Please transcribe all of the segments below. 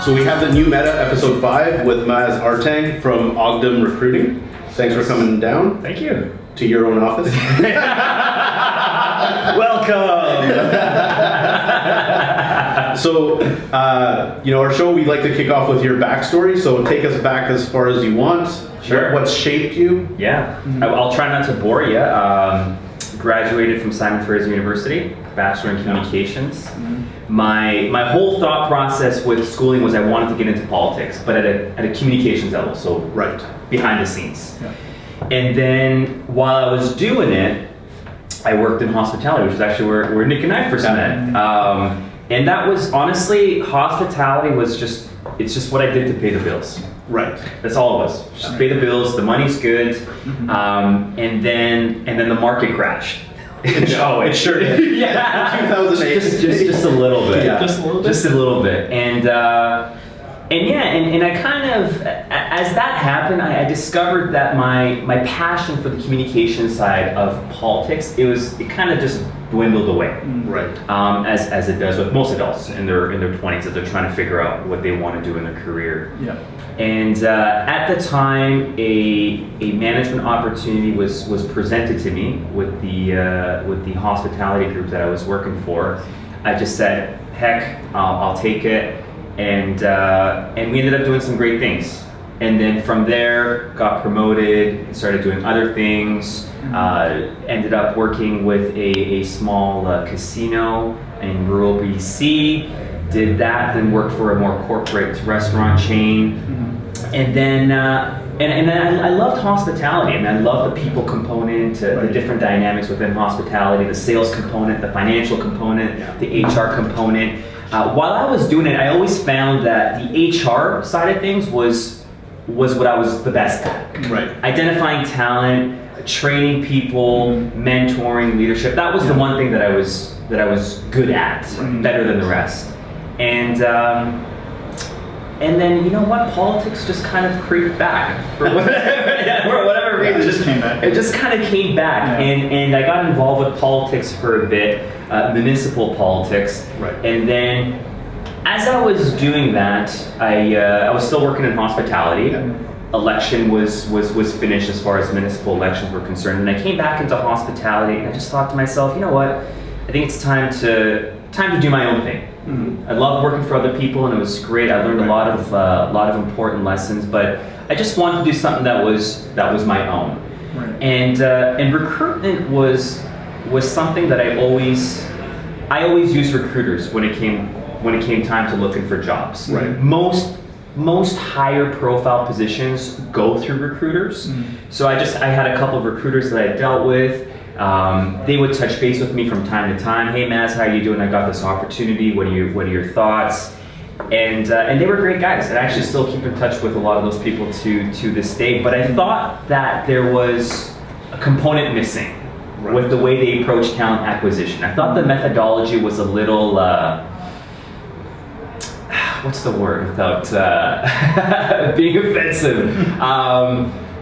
So we have the new meta, episode 5, with Maz Artang from Aughdem Recruiting. Thanks for coming down. Thank you. To your own office. Welcome. So, our show, we like to kick off with your backstory. So take us back as far as you want. Sure. What's shaped you? Yeah. I'll try not to bore you. Graduated from Simon Fraser University, Bachelor in Communications. My whole thought process with schooling was I wanted to get into politics, but at a communications level, so right behind the scenes. Yeah. And then while I was doing it, I worked in hospitality, which is actually where Nick and I first met. And that was, honestly, hospitality was it's just what I did to pay the bills. Right. That's all it was. Just pay the bills, the money's good, and then the market crashed. It sure did. Yeah. 2008. Just a little bit. Yeah. Just a little bit. And I kind of, as that happened, I discovered that my passion for the communication side of politics, it kind of just dwindled away. Right. As it does with most adults in their 20s, as they're trying to figure out what they want to do in their career. Yeah. And at the time, a management opportunity was presented to me with the hospitality group that I was working for. I just said, heck, I'll take it. And we ended up doing some great things. And then from there, got promoted and started doing other things. Ended up working with a small casino in rural BC. Did that, then worked for a more corporate restaurant chain. And then I loved hospitality, and I loved the people component, the different dynamics within hospitality, the sales component, the financial component, the HR component. While I was doing it, I always found that the HR side of things was what I was the best at. Right. Identifying talent, training people, mentoring, leadership. That was the one thing that I was good at, better than the rest. And then, you know what? Politics just kind of creeped back for whatever reason. It just came back. It just kind of came back, and I got involved with politics for a bit, municipal politics. Right. And then, as I was doing that, I was still working in hospitality. Yeah. Election was finished as far as municipal elections were concerned, and I came back into hospitality, and I just thought to myself, you know what? I think it's time to do my own thing. I loved working for other people, and it was great. I learned a lot of important lessons, but I just wanted to do something that was my own. Right. And recruitment was something that I always used recruiters when it came time to looking for jobs. Right. Most higher profile positions go through recruiters. So I had a couple of recruiters that I dealt with. They would touch base with me from time to time. Hey Maz, how are you doing? I got this opportunity. What are your thoughts? And they were great guys. I actually still keep in touch with a lot of those people to this day. But I thought that there was a component missing with the way they approach talent acquisition. I thought the methodology was a little, what's the word without being offensive?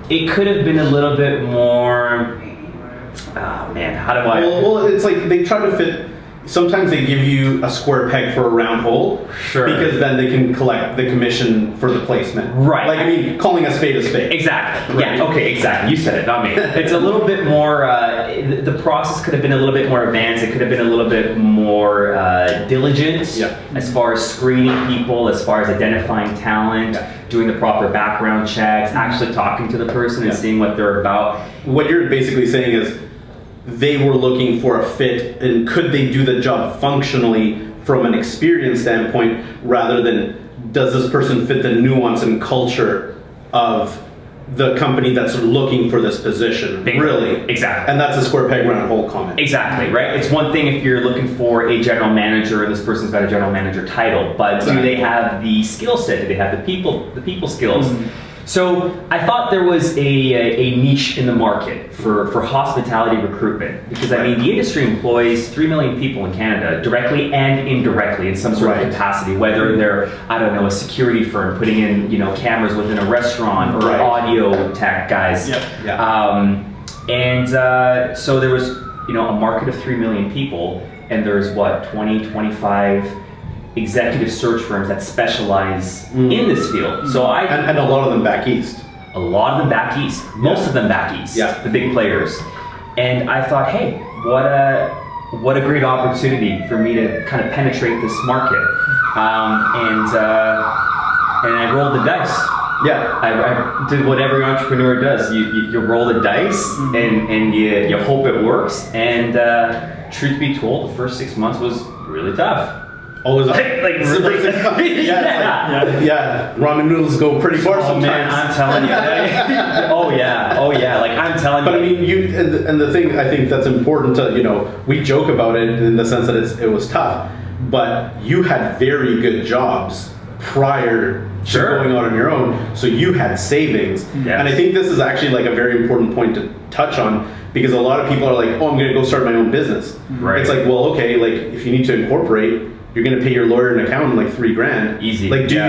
It could have been a little bit more. Oh man, how do I? Well, it's like they try to fit. Sometimes they give you a square peg for a round hole. Sure. Because then they can collect the commission for the placement. Right. Like, I mean, calling a spade a spade. Exactly. Right. Yeah. Okay. Exactly. You said it, not me. It's a little bit more. The process could have been a little bit more advanced. It could have been a little bit more diligent. Yeah. As far as screening people, as far as identifying talent, doing the proper background checks, actually talking to the person and seeing what they're about. What you're basically saying is, they were looking for a fit, and could they do the job functionally from an experience standpoint, rather than does this person fit the nuance and culture of the company that's looking for this position. Really. Exactly. And that's a square peg round hole comment. Exactly, right? It's one thing if you're looking for a general manager and this person's got a general manager title, but do they have the skill set? Do they have the people skills? So I thought there was a niche in the market for hospitality recruitment, because I mean the industry employs 3 million people in Canada, directly and indirectly in some sort of capacity, whether they're, I don't know, a security firm putting in, cameras within a restaurant, or audio tech guys. So there was, a market of 3 million people, and there's 20, 25 executive search firms that specialize in this field. So and a lot of them back east. A lot of them back east. Most of them back east. Yeah. The big players. And I thought, hey, what a great opportunity for me to kind of penetrate this market. And I rolled the dice. Yeah. I did what every entrepreneur does. You roll the dice and you hope it works. And truth be told, the first 6 months was really tough. Always like ramen noodles go pretty far sometimes. Man, I'm telling you. oh yeah. Like I'm telling you. But I mean, and the thing I think that's important to we joke about it in the sense that it was tough, but you had very good jobs prior to going out on your own, so you had savings. Yes. And I think this is actually like a very important point to touch on, because a lot of people are like, oh, I'm going to go start my own business. Right. It's like, well, okay, like if you need to incorporate, you're going to pay your lawyer and accountant like $3,000. Easy. Like, do you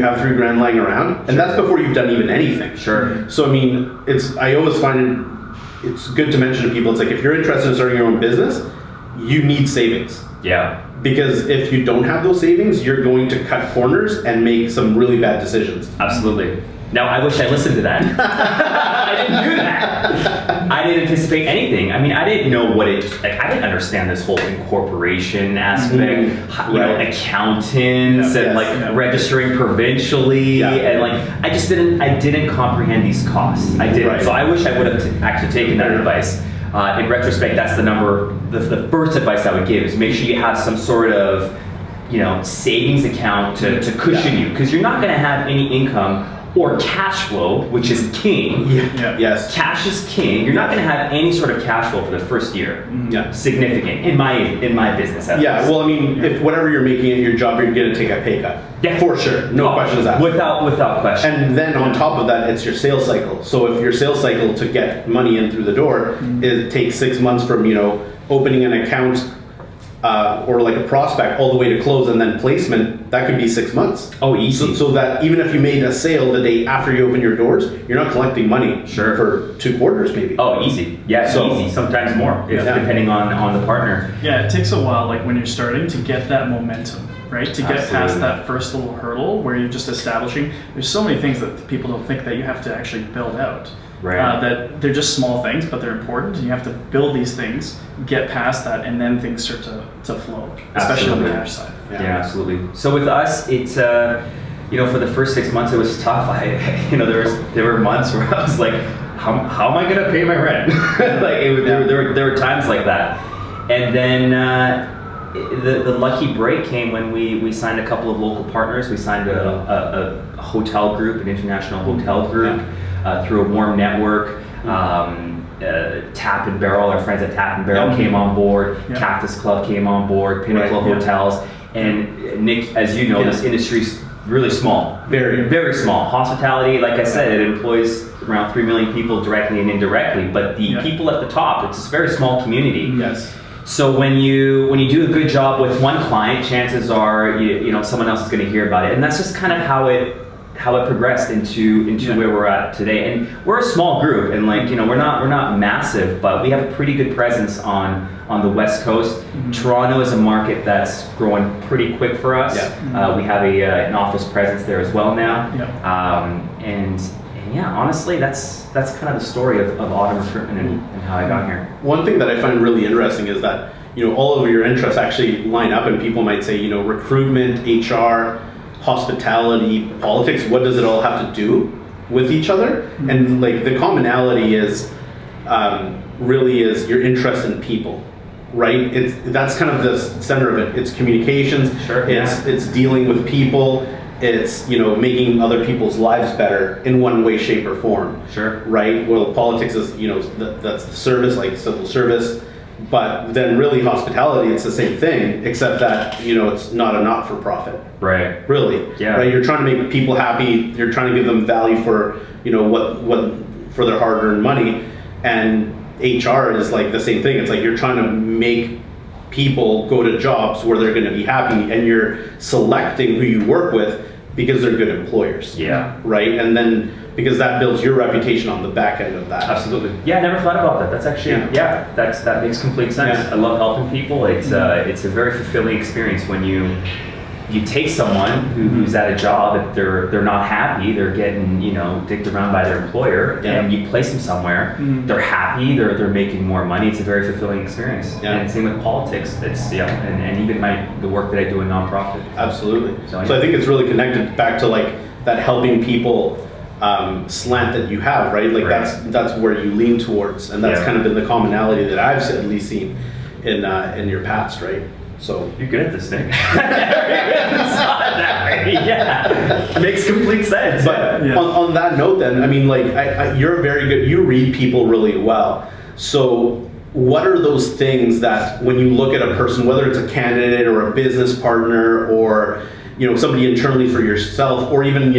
have $3,000 lying around? And that's before you've done even anything. Sure. So I mean, I always find it's good to mention to people, it's like, if you're interested in starting your own business, you need savings. Yeah. Because if you don't have those savings, you're going to cut corners and make some really bad decisions. Absolutely. Now, I wish I listened to that. I didn't do that. I didn't anticipate anything. I mean, I didn't know I didn't understand this whole incorporation aspect, accountants and registering provincially. And like, I didn't comprehend these costs. I didn't. Right. So I wish I would have actually taken that advice. In retrospect, that's the first advice I would give is make sure you have some sort of, savings account to cushion you, because you're not going to have any income or cash flow, which is king. Yes. Cash is king. You're not going to have any sort of cash flow for the first year. Yeah. Significant in my business. Well, I mean, if whatever you're making at your job, you're going to take a pay cut. Yeah. For sure. No questions asked. Without question. And then on top of that, it's your sales cycle. So if your sales cycle to get money in through the door, it takes 6 months from, opening an account or like a prospect all the way to close and then placement, that could be 6 months. Oh, easy. So that even if you made a sale the day after you open your doors, you're not collecting money for 2 quarters maybe. Oh, easy. Yeah, easy. Sometimes more, depending on the partner. Yeah, it takes a while, like when you're starting, to get that momentum, right? To get past that first little hurdle where you're just establishing. There's so many things that people don't think that you have to actually build out. Right. That they're just small things, but they're important, and you have to build these things, get past that, and then things start to flow, especially on the cash side. Yeah, absolutely. So with us, it's for the first 6 months it was tough. There were months where I was like, how am I going to pay my rent? There were times like that, and then the lucky break came when we signed a couple of local partners. We signed a hotel group, an international hotel group. Through a warm network, Tap and Barrel, our friends at Tap and Barrel came on board, Cactus Club came on board, Pinnacle Hotels, and Nick, as you know, this industry's really small, very, very small. Hospitality, like I said, it employs around 3 million people directly and indirectly, but the people at the top, it's a very small community. Yes. So when you do a good job with one client, chances are someone else is going to hear about it, and that's just kind of how it progressed into where we're at today. And we're a small group, and we're not massive, but we have a pretty good presence on the West Coast. Toronto is a market that's growing pretty quick for us. We have an office presence there as well now. And honestly, that's kind of the story of Aughdem Recruitment and how I got here. One thing that I find really interesting is that all of your interests actually line up, and people might say recruitment, HR, hospitality, politics, what does it all have to do with each other? And like the commonality is really is your interest in people, right? That's kind of the center of it. It's communications. It's dealing with people. It's making other people's lives better in one way, shape, or form. Right. Well, politics is that's the service, like civil service. But then really hospitality, it's the same thing, except that, it's not a not-for-profit. Right. Really. Yeah. Right? You're trying to make people happy. You're trying to give them value for, what for their hard-earned money. And HR is like the same thing. It's like you're trying to make people go to jobs where they're going to be happy, and you're selecting who you work with because they're good employers. Yeah. Right? And then because that builds your reputation on the back end of that. Absolutely. Yeah, I never thought about that. That's actually that makes complete sense. I love helping people. It's a very fulfilling experience when you you take someone who's at a job that they're not happy, they're getting dicked around by their employer, and you place them somewhere, they're happy, they're making more money. It's a very fulfilling experience. And same with politics. It's and even the work that I do in nonprofit. Absolutely. So I think it's really connected back to like that helping people slant that you have, right? Like that's where you lean towards, and that's kind of been the commonality that I've at least seen in your past, right? So you're good at this, Nick. Yeah, makes complete sense. But on that note, then, I mean, like, you're very good. You read people really well. So, what are those things that, when you look at a person, whether it's a candidate or a business partner, or somebody internally for yourself, or even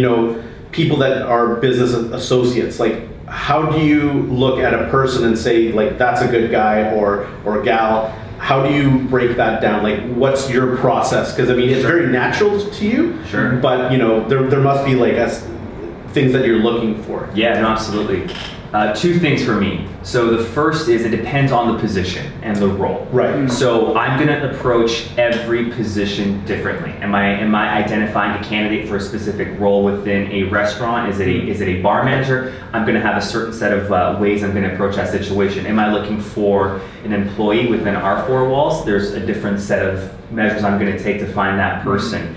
people that are business associates, like, how do you look at a person and say, like, that's a good guy or gal? How do you break that down? Like, what's your process? Because I mean, it's very natural to you. Sure. But there must be like things that you're looking for. Yeah, no, absolutely. Two things for me. So the first is it depends on the position and the role. Right. So I'm going to approach every position differently. Am I identifying a candidate for a specific role within a restaurant? Is it a bar manager? I'm going to have a certain set of ways I'm going to approach that situation. Am I looking for an employee within our four walls? There's a different set of measures I'm going to take to find that person.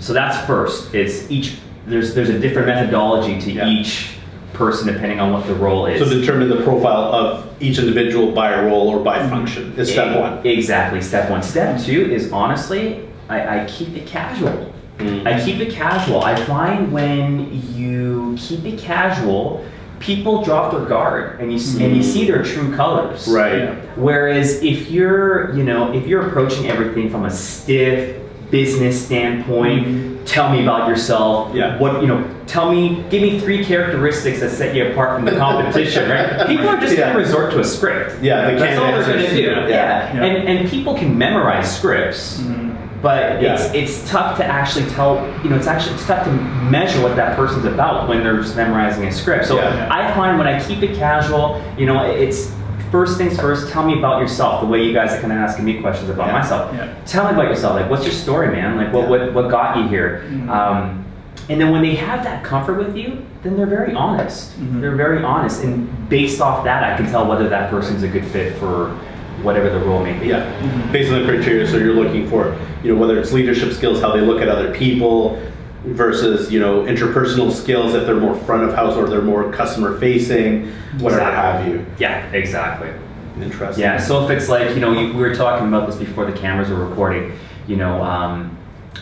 So that's first. There's a different methodology to each person depending on what the role is. So determine the profile of each individual by role or by function is step one. Exactly, step one. Step two is honestly, I keep it casual. I keep it casual. I find when you keep it casual, people drop their guard and you see their true colors. Right. Whereas if you're approaching everything from a stiff business standpoint, tell me about yourself. Yeah. Give me three characteristics that set you apart from the competition, right? People are just going to resort to a script. Yeah, that's all they're going to do. Yeah. And people can memorize scripts, but it's tough to actually tell. It's tough to measure what that person's about when they're just memorizing a script. So I find when I keep it casual, it's first things first, tell me about yourself, the way you guys are kind of asking me questions about myself. Tell me about yourself, like, what's your story, man? Like, what got you here? And then when they have that comfort with you, then they're very honest. They're very honest, and based off that, I can tell whether that person's a good fit for whatever the role may be. Based on the criteria, so you're looking for, whether it's leadership skills, how they look at other people, versus interpersonal skills, if they're more front of house or they're more customer facing, whatever have you. Yeah, exactly. Interesting. Yeah, so if it's like, we were talking about this before the cameras were recording, a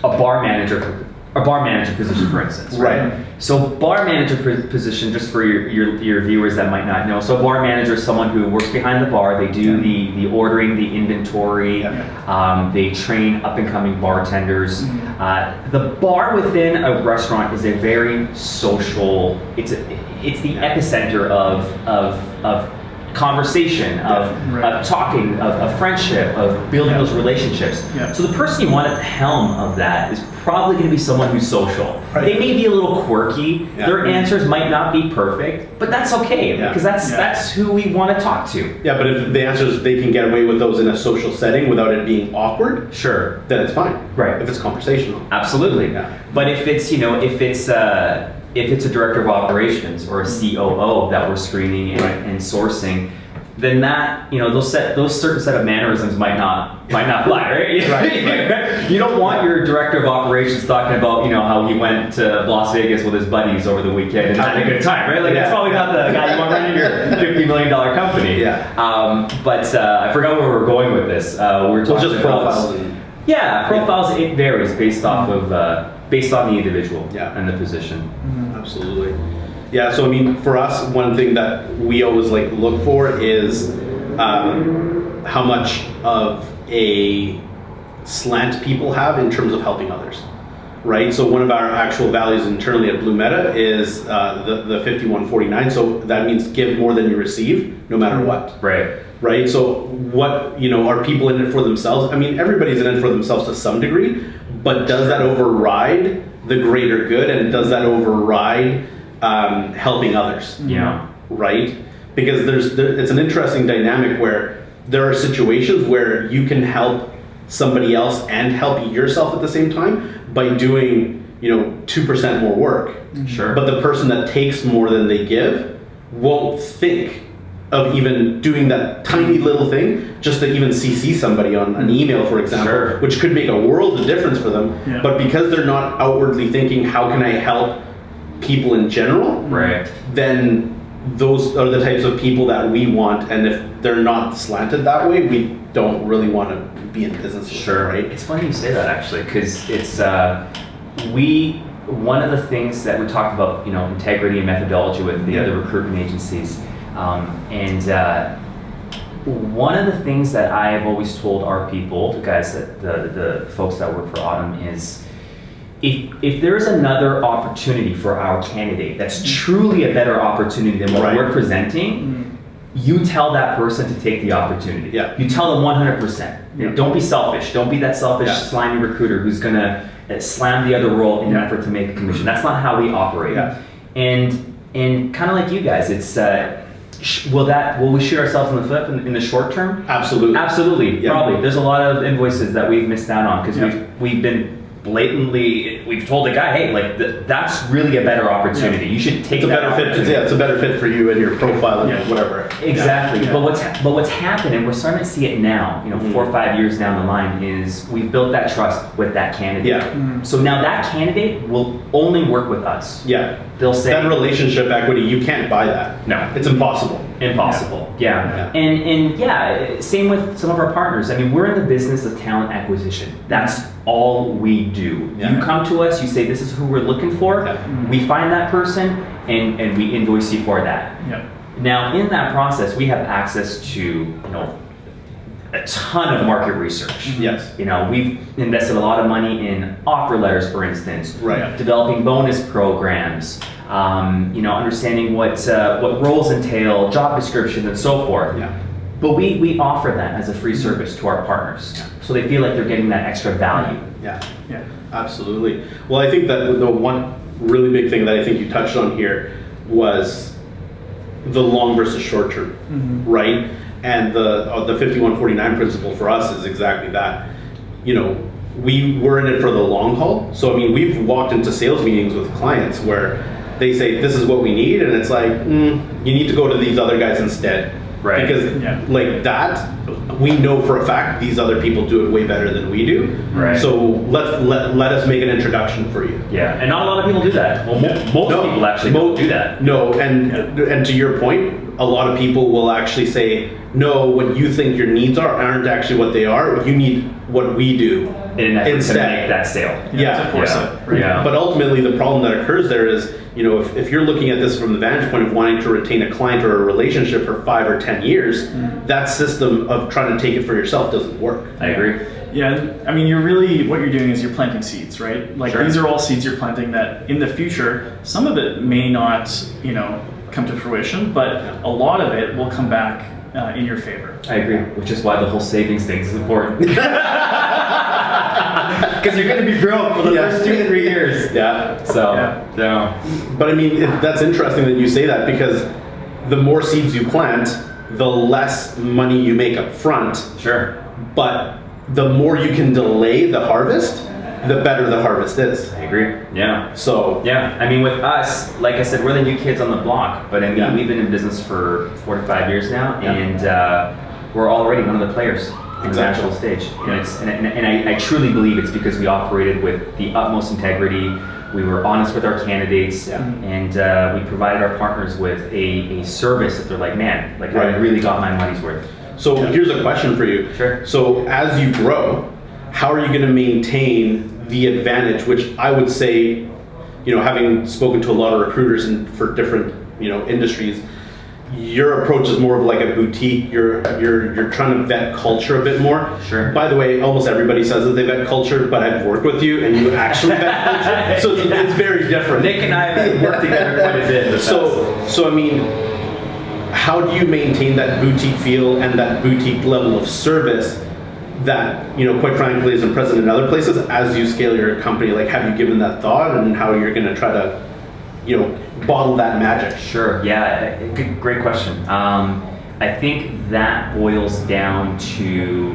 bar manager position, for instance, right? So bar manager position, just for your viewers that might not know, so a bar manager is someone who works behind the bar. They do the ordering, the inventory, they train up and coming bartenders. The bar within a restaurant is a very social, it's the epicenter of conversation, of talking, of friendship, of building those relationships. So the person you want at the helm of that is probably going to be someone who's social. They may be a little quirky. Their answers might not be perfect, but that's okay because that's who we want to talk to. Yeah, but if the answers, they can get away with those in a social setting without it being awkward, sure, then it's fine. Right. If it's conversational. Absolutely. But if it's if it's a director of operations or a COO that we're screening and sourcing, then that those certain set of mannerisms might not fly, right? You don't want your director of operations talking about how he went to Las Vegas with his buddies over the weekend and had a good time, right? Like that's probably not the guy you want running your $50 million company. But I forgot where we're going with this. We're talking just profiles. Profiles. It varies based off of based on the individual and the position. Absolutely. Yeah, so I mean, for us, one thing that we always look for is how much of a slant people have in terms of helping others, right? So one of our actual values internally at Blue Meta is the 5149. So that means give more than you receive, no matter what. Right. So what are people in it for themselves? I mean, everybody's in it for themselves to some degree, but does that override the greater good, and does that override helping others? Right? Because it's an interesting dynamic where there are situations where you can help somebody else and help yourself at the same time by doing 2% more work. Sure. But the person that takes more than they give won't think of even doing that tiny little thing just to even CC somebody on an email, for example, Sure. which could make a world of difference for them. Yeah. But because they're not outwardly thinking, how can I help people in general? Right. Then those are the types of people that we want. And if they're not slanted that way, we don't really want to be in business with Sure. them, right? It's funny you say that, actually, because it's one of the things that we talked about, integrity and methodology with the other recruitment agencies, one of the things that I have always told our people, the guys the folks that work for Aughdem, is if there's another opportunity for our candidate that's truly a better opportunity than what Right. we're presenting, you tell that person to take the opportunity. Yeah. You tell them 100%. Don't be selfish. Don't be that selfish, Yeah. slimy recruiter who's gonna slam the other role in an effort to make a commission. That's not how we operate. Yeah. And kind of like you guys, it's will we shoot ourselves in the foot in the short term? Absolutely. Absolutely, Yeah. probably. There's a lot of invoices that we've missed out on because we've been we've told the guy, hey, like that's really a better opportunity. You should take It's a that better fit. opportunity. It's a better fit for you and your profile and whatever. Exactly. Yeah. But what's happened, and we're starting to see it now, 4 or 5 years down the line, is we've built that trust with that candidate. Yeah. So now that candidate will only work with us. Yeah. They'll say That relationship equity, you can't buy that. No. It's impossible. Impossible. Yeah. Yeah. And same with some of our partners. I mean, we're in the business of talent acquisition. That's all we do. Yeah. You come to us, you say this is who we're looking for. Yeah. We find that person and we invoice you for that. Yeah. Now, in that process, we have access to, a ton of market research. Yes. We've invested a lot of money in offer letters, for instance. Right. Developing bonus programs. Understanding what roles entail, job descriptions, and so forth. Yeah. But we offer that as a free service to our partners, so they feel like they're getting that extra value. Yeah. Yeah. Absolutely. Well, I think that the one really big thing that I think you touched on here was the long versus short term, right? And the 51-49 principle for us is exactly that. We were in it for the long haul. So I mean, we've walked into sales meetings with clients where they say, this is what we need, and it's like, you need to go to these other guys instead. Right. Because like that, we know for a fact these other people do it way better than we do. Right. So let us make an introduction for you. Yeah, and not a lot of people do that. Well, most people actually don't do that. No, and to your point, a lot of people will actually say, no, what you think your needs aren't actually what they are. You need what we do In an effort to instead. make that sale. Yeah. To force Yeah. it. Right? Yeah. But ultimately, the problem that occurs there is, if you're looking at this from the vantage point of wanting to retain a client or a relationship for 5 or 10 years, that system of trying to take it for yourself doesn't work. I agree. Yeah, I mean, what you're doing is you're planting seeds, right? Like Sure. these are all seeds you're planting that in the future, some of it may not, come to fruition, but a lot of it will come back in your favor. I agree, which is why the whole savings thing is important. Because you're going to be broke for the first 2 to 3 years. Yeah. So, But I mean, that's interesting that you say that, because the more seeds you plant, the less money you make up front. Sure. But the more you can delay the harvest, the better the harvest is. I agree. Yeah. So Yeah, I mean, with us, like I said, we're the new kids on the block, but I mean, we've been in business for 4 to 5 years now, and we're already one of the players in the Exactly. national stage. And I truly believe it's because we operated with the utmost integrity. We were honest with our candidates, and we provided our partners with a service that they're like, man, like I Right. really got my money's worth. So here's a question for you. Sure. So as you grow, how are you going to maintain the advantage, which I would say, having spoken to a lot of recruiters for different, industries, your approach is more of like a boutique. You're trying to vet culture a bit more. Sure. By the way, almost everybody says that they vet culture, but I've worked with you and you actually vet culture. So it's very different. Nick and I have worked together quite a bit. So I mean, how do you maintain that boutique feel and that boutique level of service that, quite frankly, isn't present in other places as you scale your company? Like, have you given that thought, and how you're going to try to, bottle that magic? Sure. Yeah. Great question. I think that boils down to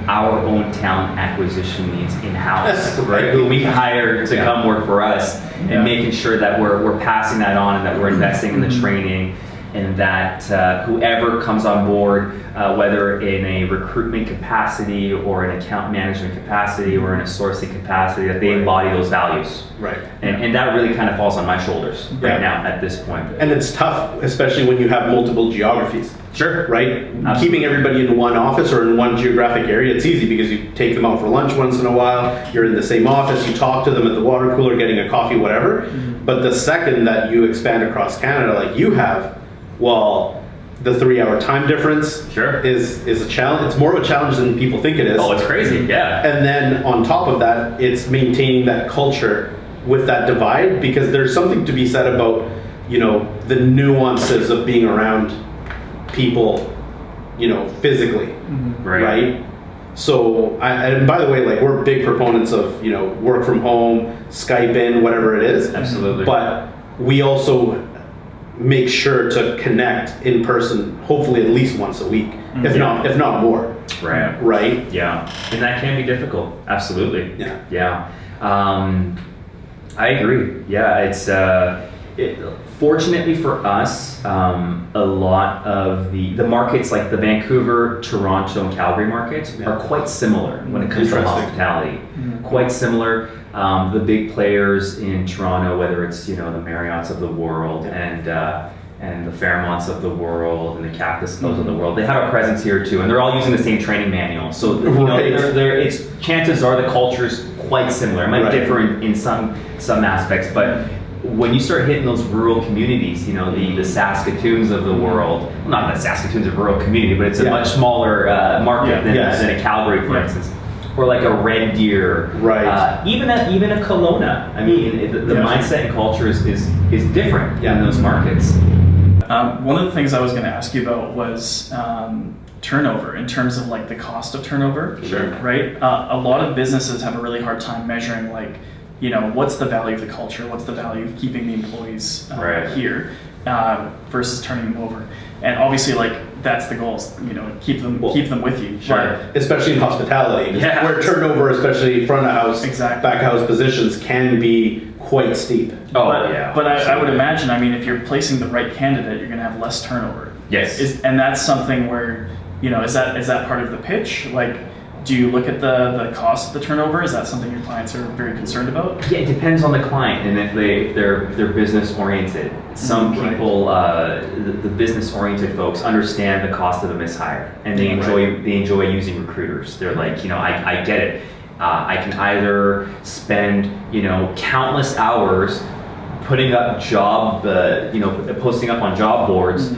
our own talent acquisition needs in-house, right? Who we hire to come work for us, and making sure that we're passing that on, and that we're investing in the training, and that whoever comes on board, whether in a recruitment capacity or an account management capacity or in a sourcing capacity, that they embody those values. Right. And that really kind of falls on my shoulders right now at this point. And it's tough, especially when you have multiple geographies. Sure. Right? Absolutely. Keeping everybody in one office or in one geographic area, it's easy because you take them out for lunch once in a while, you're in the same office, you talk to them at the water cooler, getting a coffee, whatever. But the second that you expand across Canada like you have, well, the 3-hour time difference is a challenge. It's more of a challenge than people think it is. Oh, it's crazy, yeah. And then on top of that, it's maintaining that culture with that divide, because there's something to be said about, you know, the nuances of being around people, you know, physically, right? So, and by the way, like, we're big proponents of, you know, work from home, Skype in, whatever it is. Absolutely. But we also make sure to connect in person, hopefully at least once a week, if not more. Right. Right. Yeah, and that can be difficult. Absolutely. Yeah. Yeah. I agree. Yeah, it's fortunately for us, a lot of the markets like the Vancouver, Toronto, and Calgary markets are quite similar when it comes to hospitality. Quite similar. The big players in Toronto, whether it's, you know, the Marriotts of the world and the Fairmonts of the world and the Cactus Clubs of the world, they have a presence here too, and they're all using the same training manual. So you know, it's chances are the culture's quite similar. It might differ in some aspects, but when you start hitting those rural communities, you know, the Saskatoons of the world, well, not that Saskatoon's a rural community, but it's a much smaller market than a Calgary, for instance. Or like a Red Deer, even a Kelowna. I mean, the mindset and culture is different in those markets. One of the things I was going to ask you about was turnover, in terms of like the cost of turnover. Sure. Right. A lot of businesses have a really hard time measuring, like, you know, what's the value of the culture, what's the value of keeping the employees here versus turning them over. And obviously, like, that's the goal, you know, keep them with you. Sure. Especially in hospitality, where turnover, especially front of house, back of house positions, can be quite steep. But I would imagine, I mean, if you're placing the right candidate, you're going to have less turnover. Yes. And that's something where, you know, is that part of the pitch? Like, do you look at the cost of the turnover? Is that something your clients are very concerned about? Yeah, it depends on the client and if they're business oriented. Some people, the business oriented folks, understand the cost of a mishire, and they enjoy using recruiters. They're like, you know, I get it. I can either spend, you know, countless hours putting up posting up on job boards,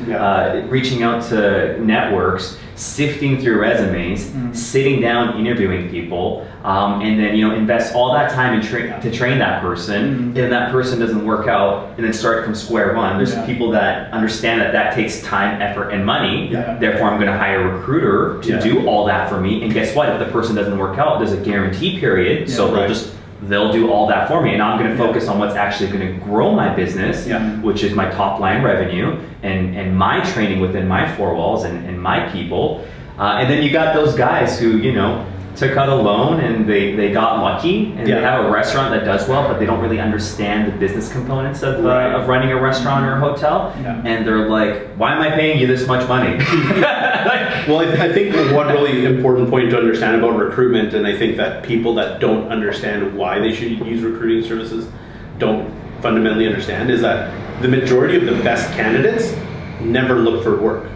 reaching out to networks, sifting through resumes, sitting down, interviewing people, and then, you know, invest all that time to train that person. If that person doesn't work out, and then start from square one. There's people that understand that takes time, effort, and money. Therefore, I'm going to hire a recruiter to do all that for me. And guess what? If the person doesn't work out, there's a guarantee period. So they'll do all that for me, and I'm going to focus on what's actually going to grow my business, which is my top line revenue and my training within my four walls and my people. And then you got those guys who, you know, took out a loan and they got lucky, and they have a restaurant that does well, but they don't really understand the business components of running a restaurant or a hotel. And they're like, why am I paying you this much money? Well, I think one really important point to understand about recruitment, and I think that people that don't understand why they should use recruiting services don't fundamentally understand, is that the majority of the best candidates never look for work.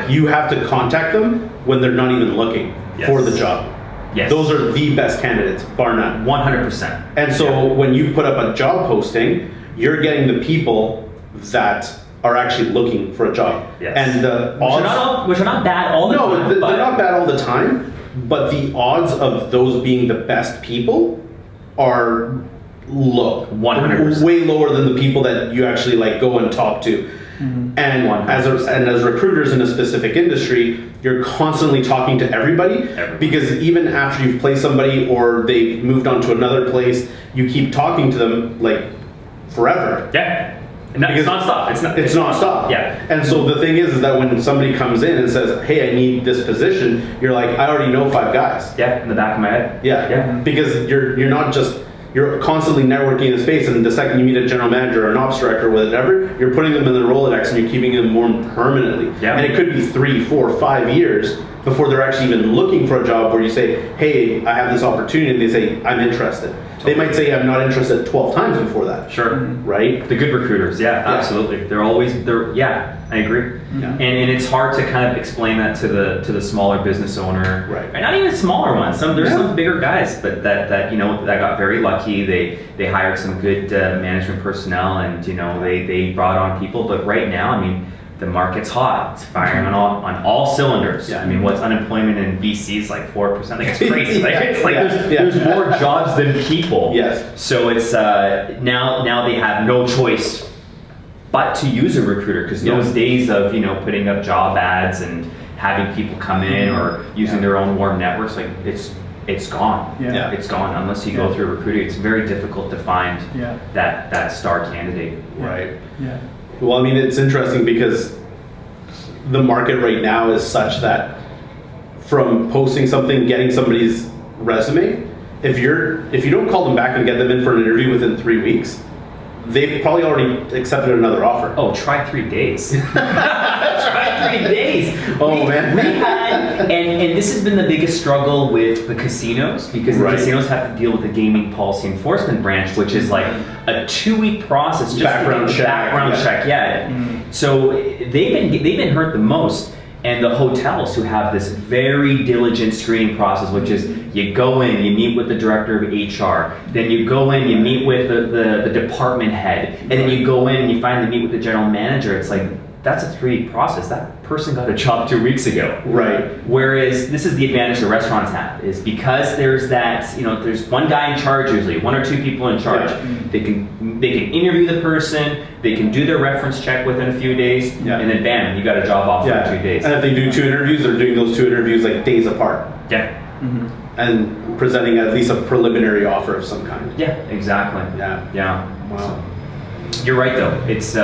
You have to contact them when they're not even looking for the job. Those are the best candidates, bar none. 100%. And so when you put up a job posting, you're getting the people that are actually looking for a job. And the odds, which are not bad all the time. No, they're not bad all the time, but the odds of those being the best people are low. 100%. Way lower than the people that you actually like go and talk to. And as recruiters in a specific industry, you're constantly talking to everybody, because even after you've placed somebody or they've moved on to another place, you keep talking to them like forever. And it's nonstop. It's nonstop. Yeah. And so the thing is that when somebody comes in and says, "Hey, I need this position," you're like, "I already know 5 guys." Yeah, in the back of my head. Yeah. Yeah. Because you're not just, you're constantly networking in the space, and the second you meet a general manager or an ops director or whatever, you're putting them in the Rolodex and you're keeping them more permanently. Yeah. And it could be 3, 4, 5 years before they're actually even looking for a job where you say, "Hey, I have this opportunity," and they say, "I'm interested." They might say, "I'm not interested" 12 times before that. Sure. Right? The good recruiters, yeah, absolutely. Yeah, I agree. Yeah. And it's hard to kind of explain that to the smaller business owner. Right. And not even smaller ones. There's some bigger guys, but that got very lucky. They hired some good management personnel, and they brought on people. But right now, I mean, the market's hot. It's firing on all cylinders. Yeah. I mean, what's unemployment in BC is like 4%. Like, it's crazy. Like, it's like Yeah. there's more jobs than people. Yes. So it's now they have no choice but to use a recruiter, because those days of putting up job ads and having people come in or using their own warm networks, like it's gone. Yeah. It's gone unless you go through a recruiter. It's very difficult to find that star candidate. Right. Yeah. Well, I mean, it's interesting because the market right now is such that from posting something, getting somebody's resume, if you don't call them back and get them in for an interview within 3 weeks, they've probably already accepted another offer. Oh, try 3 days. Try 3 days. Oh, man. We had, and this has been the biggest struggle with the casinos, because the casinos have to deal with the gaming policy enforcement branch, which is like a 2-week process. Just Background check. Background check, yeah. So they've been hurt the most. And the hotels, who have this very diligent screening process, which is you go in, you meet with the director of HR, then you go in, you meet with the department head, and then you go in and you finally meet with the general manager. It's like, that's a 3-week process. That person got a job 2 weeks ago. Right. Whereas this is the advantage the restaurants have, is because there's that, there's one guy in charge usually, 1 or 2 people in charge. Yeah. They can interview the person, they can do their reference check within a few days, and then bam, you got a job offer in 2 days. And if they do 2 interviews, they're doing those 2 interviews like days apart. Yeah. And presenting at least a preliminary offer of some kind. Yeah, exactly. Yeah. Wow. You're right though. It's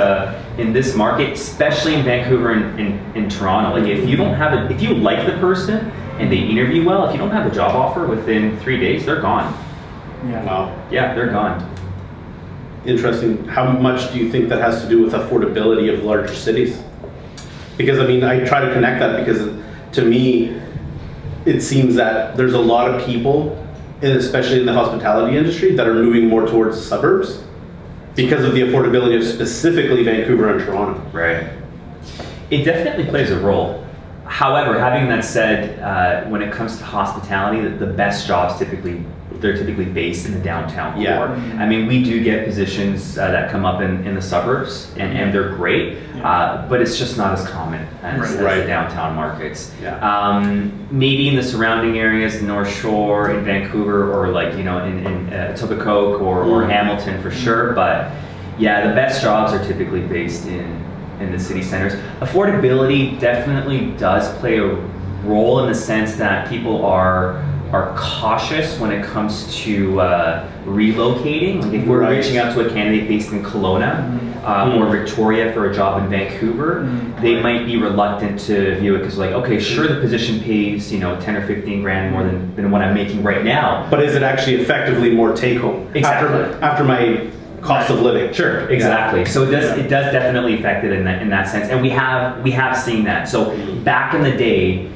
in this market, especially in Vancouver and in Toronto. Like, if you don't have if you like the person and they interview well, if you don't have a job offer within 3 days, they're gone. Yeah. Wow. Yeah, they're gone. Interesting. How much do you think that has to do with affordability of larger cities? Because I mean, I try to connect that because to me, it seems that there's a lot of people, and especially in the hospitality industry, that are moving more towards the suburbs because of the affordability of specifically Vancouver and Toronto. Right. It definitely plays a role. However, having that said, when it comes to hospitality, the best jobs they're typically based in the downtown core. Yeah. I mean, we do get positions that come up in the suburbs, and they're great, but it's just not as common as the downtown markets. Yeah. Maybe in the surrounding areas, North Shore, in Vancouver, or like in Etobicoke or Hamilton for sure. But yeah, the best jobs are typically based in the city centers. Affordability definitely does play a role in the sense that people are cautious when it comes to relocating. Like, if we're reaching out to a candidate based in Kelowna or Victoria for a job in Vancouver, they might be reluctant to view it because, like, okay, sure, the position pays 10 or 15 grand more than what I'm making right now. But is it actually effectively more take home? Exactly. After my cost of living. Sure, exactly. So it does definitely affect it in that sense, and we have seen that. So back in the day,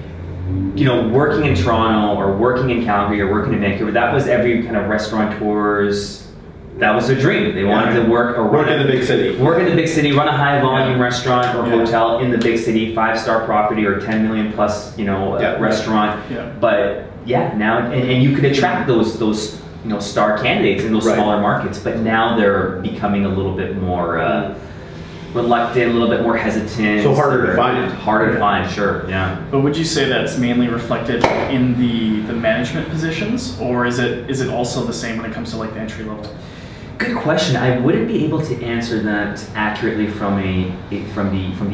working in Toronto or working in Calgary or working in Vancouver, that was every kind of restaurateur's, that was their dream. They wanted to work in the big city. Work in the big city, run a high volume restaurant or hotel in the big city, 5-star property or 10 million plus, restaurant. Yeah. But yeah, now and you could attract those star candidates in those smaller markets, but now they're becoming a little bit more reluctant, a little bit more hesitant. So harder to find. Harder to find, sure, yeah. But would you say that's mainly reflected in the management positions, or is it also the same when it comes to like the entry level? Good question. I wouldn't be able to answer that accurately from the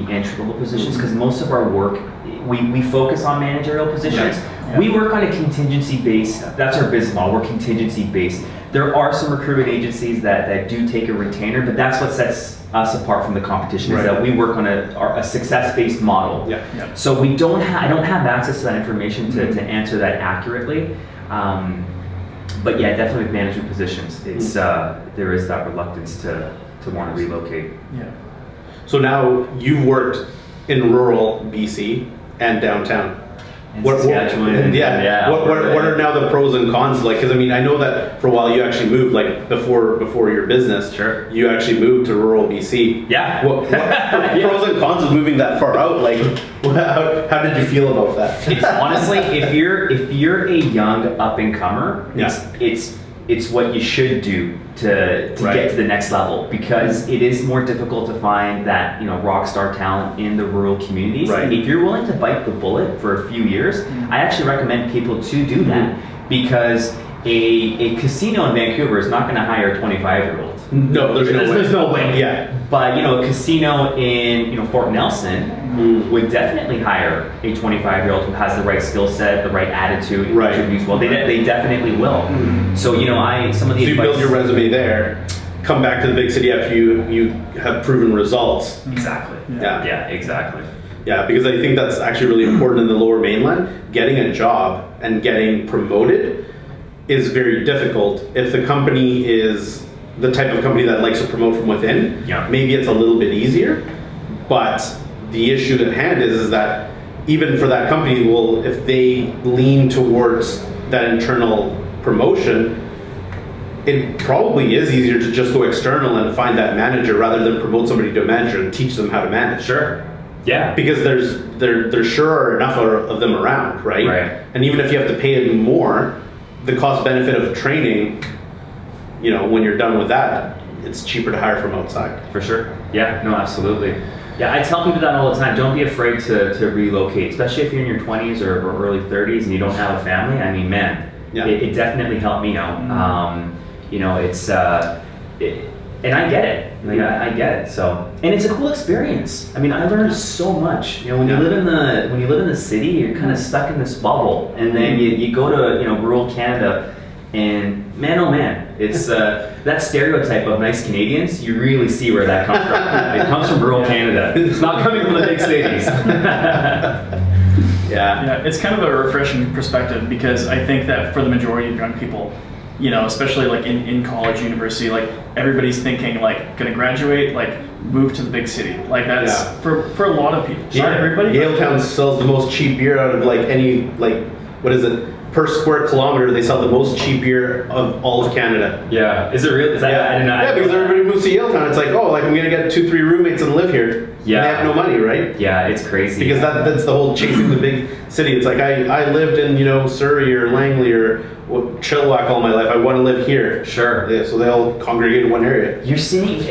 entry level positions, because most of our work, we focus on managerial positions. Yeah. We work on a contingency base. That's our business model. We're contingency based. There are some recruitment agencies that do take a retainer, but that's what sets us apart from the competition, is that we work on a success-based model. Yeah. So I don't have access to that information to answer that accurately. But yeah, definitely with management positions, it's there is that reluctance to want to relocate. Yeah. So now you've worked in rural BC and downtown. Saskatchewan. What are now the pros and cons? Like, because I mean, I know that for a while you actually moved, like before your business. Sure. You actually moved to rural BC. Yeah. What pros and cons of moving that far out? Like, how did you feel about that? It's honestly, if you're a young up and comer, it's what you should do to get to the next level, because it is more difficult to find that rock star talent in the rural communities. Right. And if you're willing to bite the bullet for a few years, I actually recommend people to do that, because a casino in Vancouver is not going to hire a 25-year-old. No, there's no way. Yeah. But a casino in Fort Nelson would definitely hire a 25-year-old who has the right skill set, the right attitude, interviews well. They definitely will. So some of the you build your resume there, come back to the big city after you have proven results. Exactly. Yeah, exactly. Yeah, because I think that's actually really important in the Lower Mainland. Getting a job and getting promoted is very difficult. If the company is the type of company that likes to promote from within, maybe it's a little bit easier. But the issue at hand is that even for that company, well, if they lean towards that internal promotion, it probably is easier to just go external and find that manager rather than promote somebody to a manager and teach them how to manage. Sure. Yeah. Because there sure are enough of them around, right? Right. And even if you have to pay it more, the cost benefit of training, when you're done with that, it's cheaper to hire from outside. For sure. Yeah, no, absolutely. Yeah, I tell people that all the time. Don't be afraid to relocate, especially if you're in your 20s or early 30s and you don't have a family. I mean, man, it definitely helped me out. And I get it. I get it. So, and it's a cool experience. I mean, I learned so much. When you live in the city, you're kind of stuck in this bubble, and then you go to rural Canada, and man, oh man, it's that stereotype of nice Canadians. You really see where that comes from. It comes from rural Canada. It's not coming from the big cities. Yeah, it's kind of a refreshing perspective, because I think that for the majority of young people, especially like in college, university, like everybody's thinking like gonna graduate, like move to the big city. Like that's for a lot of people. Not everybody. Yaletown sells the most cheap beer out of what is it? Per square kilometer, they sell the most cheap beer of all of Canada. Yeah, is it real? Is that? I didn't know. Yeah, because everybody moves to Yaletown. It's like, I'm gonna get 2-3 roommates and live here. Yeah, and they have no money, right? Yeah, it's crazy. Because that's the whole chasing the big city. It's like I lived in Surrey or Langley or Chilliwack all my life. I want to live here. Sure. Yeah, so they all congregate in one area. You're seeing,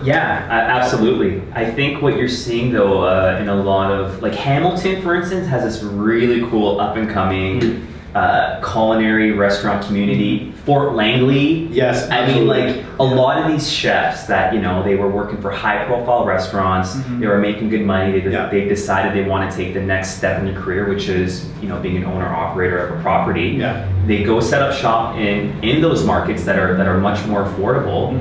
absolutely. I think what you're seeing though in a lot of Hamilton, for instance, has this really cool up and coming culinary restaurant community. Fort Langley. Yes, absolutely. I mean, a lot of these chefs that they were working for high profile restaurants. They were making good money. They decided they want to take the next step in their career, which is being an owner operator of a property. Yeah. They go set up shop in those markets that are much more affordable.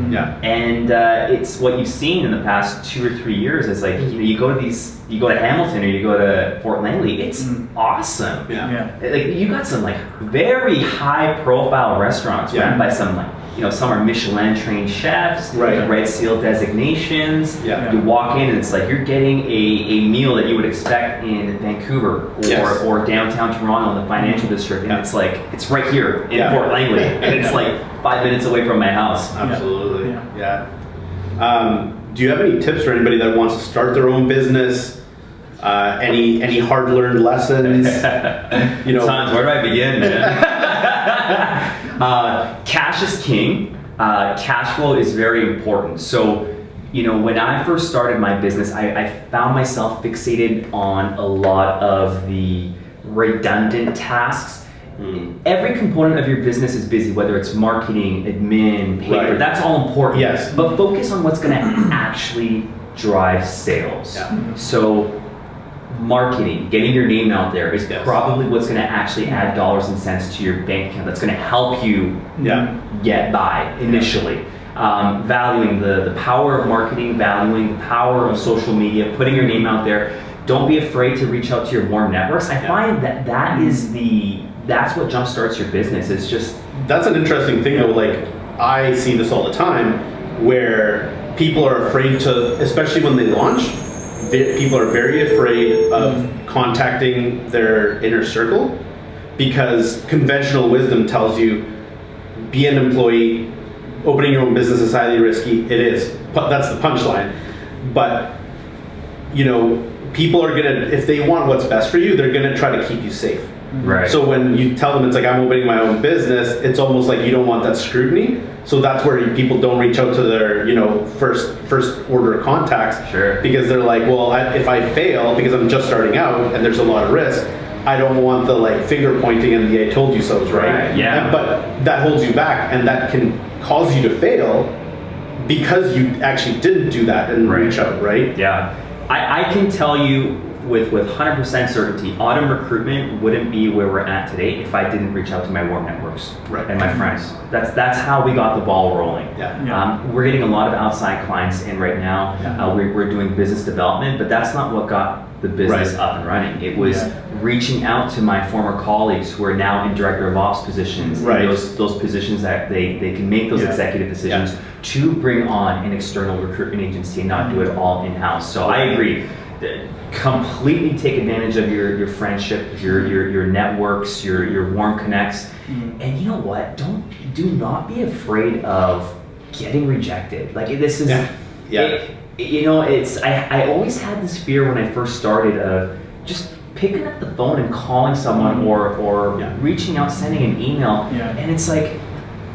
And it's what you've seen in the past 2 or 3 years. It's like you go to Hamilton or you go to Fort Langley. It's awesome. Like you got some very high profile restaurants run by some some are Michelin trained chefs, Red Seal designations. You walk in and it's like you're getting a meal that you would expect in Vancouver or downtown Toronto in the financial district, and it's like it's right here in Fort Langley, and it's like 5 minutes away from my house. Absolutely. Do you have any tips for anybody that wants to start their own business? Any hard learned lessons? Tons. Where do I begin, man? Cash is king. Cash flow is very important. So, when I first started my business, I found myself fixated on a lot of the redundant tasks. Every component of your business is busy, whether it's marketing, admin, paper, that's all important. Yes. But focus on what's going to actually drive sales. So marketing, getting your name out there is Yes. probably what's going to actually add dollars and cents to your bank account. That's going to help you get by initially. Valuing the power of marketing, valuing the power of social media, putting your name out there. Don't be afraid to reach out to your warm networks. I find that that's what jumpstarts your business. It's just That's an interesting thing though. Like, I see this all the time where people are afraid to, especially when they launch, people are very afraid of contacting their inner circle because conventional wisdom tells you be an employee, opening your own business is highly risky. It is. That's the punchline. But, you know, people are going to, if they want what's best for you, they're going to try to keep you safe. right. So when you tell them it's like, I'm opening my own business, it's almost like you don't want that scrutiny. So that's where people don't reach out to their, you know, first order contacts. Sure. Because they're like, well, if I fail, because I'm just starting out and there's a lot of risk, I don't want the like finger pointing and the I told you so's, right? Right, yeah. But that holds you back, and that can cause you to fail because you actually didn't do that and reach out, right? Yeah. I can tell you with 100% certainty, Aughdem Recruitment wouldn't be where we're at today if I didn't reach out to my warm networks and my friends. That's how we got the ball rolling. We're getting a lot of outside clients in right now. We're doing business development, but that's not what got the business up and running. It was reaching out to my former colleagues who are now in director of ops positions, those positions that they can make those executive decisions to bring on an external recruitment agency and not do it all in-house. So I agree. Completely take advantage of your friendship, your networks, your warm connects, and you know what? Do not be afraid of getting rejected. Like this is, you know, it's I always had this fear when I first started of just picking up the phone and calling someone or reaching out, sending an email, and it's like,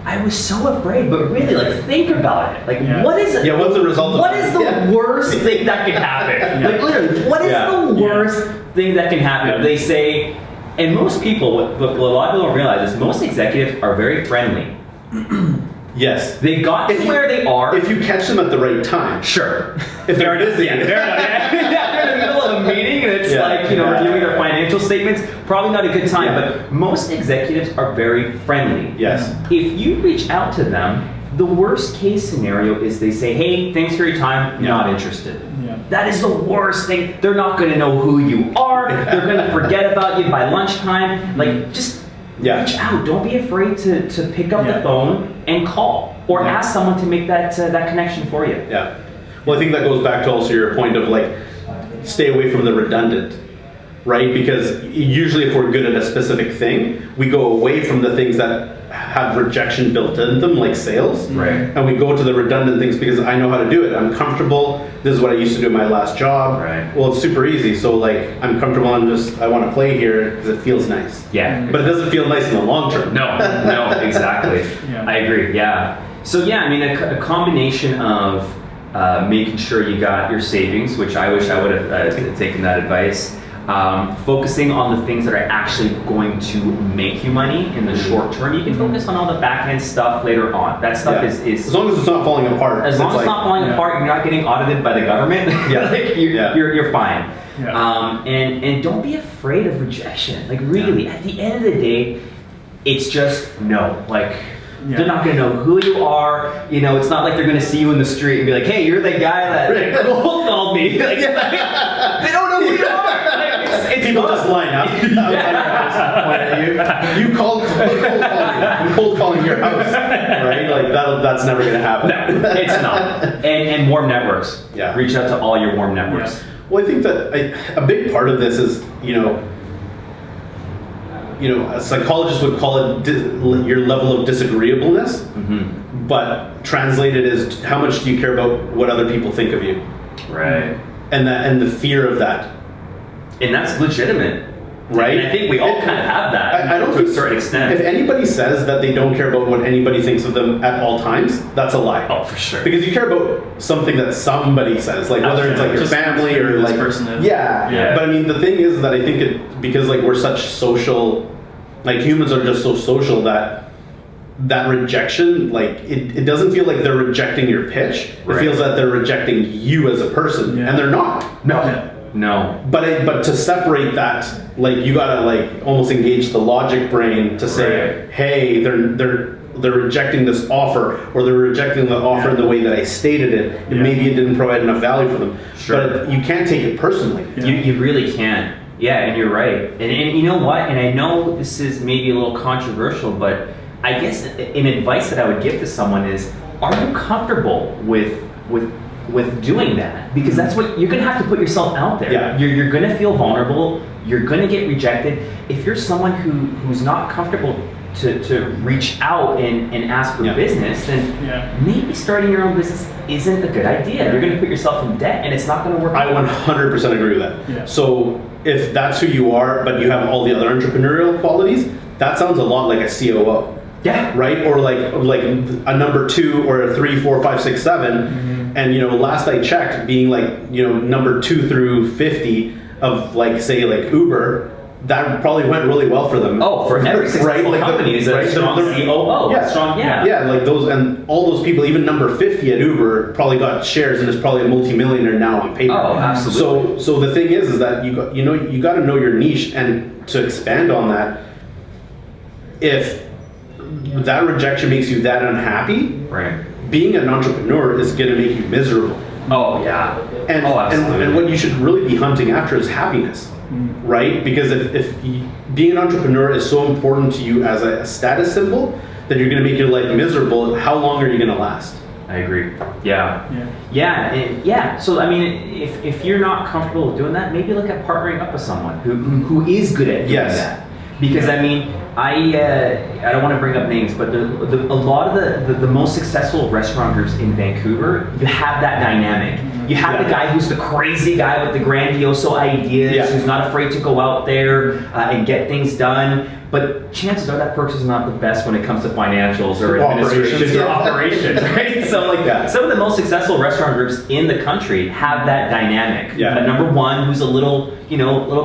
I was so afraid, but really, like, think about it. Like, what is it? Yeah, what's the result of What is the worst thing that can happen? Like, literally, what is the worst thing that can happen? They say, and most people, what a lot of people don't realize is most executives are very friendly. Yes. They got to where they are. If you catch them at the right time. Sure. If they're busy. They're in the middle of a meeting and it's like, you know, reviewing their financial statements, probably not a good time, but most executives are very friendly. Yes. If you reach out to them, the worst case scenario is they say, hey, thanks for your time, not interested. That is the worst thing. They're not going to know who you are. They're going to forget about you by lunchtime. Like, just reach out. Don't be afraid to pick up the phone and call or ask someone to make that connection for you. Yeah. Well, I think that goes back to also your point of like, stay away from the redundant, right? Because usually if we're good at a specific thing, we go away from the things that have rejection built into them, like sales. Right. And we go to the redundant things because I know how to do it. I'm comfortable. This is what I used to do in my last job. Right. Well, it's super easy. So like, I'm comfortable. I want to play here because it feels nice. Yeah. But it doesn't feel nice in the long term. No, exactly. I agree. Yeah. So yeah, I mean, a combination of making sure you got your savings, which I wish I would have taken that advice. Focusing on the things that are actually going to make you money in the short term. You can focus on all the back end stuff later on. That stuff is as long as it's not falling apart. As long as it's not falling apart, you're not getting audited by the government. Like you're fine. And don't be afraid of rejection. Like really, at the end of the day, it's just no. Like they're not going to know who you are. You know, it's not like they're going to see you in the street and be like, "Hey, you're the guy that cold called me." Like, they don't know who you are. It's people just line up outside your house. You cold calling. I'm cold calling your house, right? Like that's never going to happen. No, it's not. And warm networks. Yeah. Reach out to all your warm networks. Well, I think that a big part of this is, you know, a psychologist would call it your level of disagreeableness, but translated is how much do you care about what other people think of you, right? And the fear of that, and that's legitimate, right? And I think we all kind of have that. I don't to think a certain extent. If anybody says that they don't care about what anybody thinks of them at all times, that's a lie. Oh, for sure. Because you care about something that somebody says, like whether it's like your family or like person is. Yeah. But I mean, the thing is that I think because like we're such social, like humans are just so social that rejection, like it doesn't feel like they're rejecting your pitch. It feels that they're rejecting you as a person, and they're not. No. No. But to separate that, like you gotta like almost engage the logic brain to say, Right. hey, they're rejecting this offer, or they're rejecting the offer in the way that I stated it, and maybe it didn't provide enough value for them. Sure. But you can't take it personally. You really can't. Yeah, and you're right. And you know what? And I know this is maybe a little controversial, but I guess an advice that I would give to someone is, are you comfortable with doing that? Because that's what you're gonna have to put yourself out there. Yeah. You're gonna feel vulnerable. You're gonna get rejected. If you're someone who's not comfortable to reach out and ask for business, then maybe starting your own business isn't a good idea. You're gonna put yourself in debt, and it's not gonna work. I 100% agree with that. Yeah. So if that's who you are, but you have all the other entrepreneurial qualities, that sounds a lot like a COO. Yeah. Right? Or like a number 2 or a 3, 4, 5, 6, 7. And last I checked, being like, number 2 through 50 of like, say like Uber, that probably went really well for them. Oh, for every successful like company is a strong COO. Yeah, Strong, yeah, like those, and all those people, even number 50 at Uber, probably got shares and is probably a multimillionaire now on paper. Oh, absolutely. So the thing is that you got to know your niche, and to expand on that, if that rejection makes you that unhappy, Right. being an entrepreneur is going to make you miserable. Oh, yeah. And, absolutely. and what you should really be hunting after is happiness, right? Because if being an entrepreneur is so important to you as a status symbol that you're going to make your life miserable, how long are you going to last? I agree. Yeah. So I mean, if you're not comfortable with doing that, maybe look at partnering up with someone who is good at doing that. Because I mean, I don't want to bring up names, but a lot of the most successful restaurant groups in Vancouver, you have that dynamic. You have the guy who's the crazy guy with the grandiose ideas, who's not afraid to go out there and get things done. But chances are that person is not the best when it comes to financials or administration or operations, right? So like some of the most successful restaurant groups in the country have that dynamic. A number 1 who's a little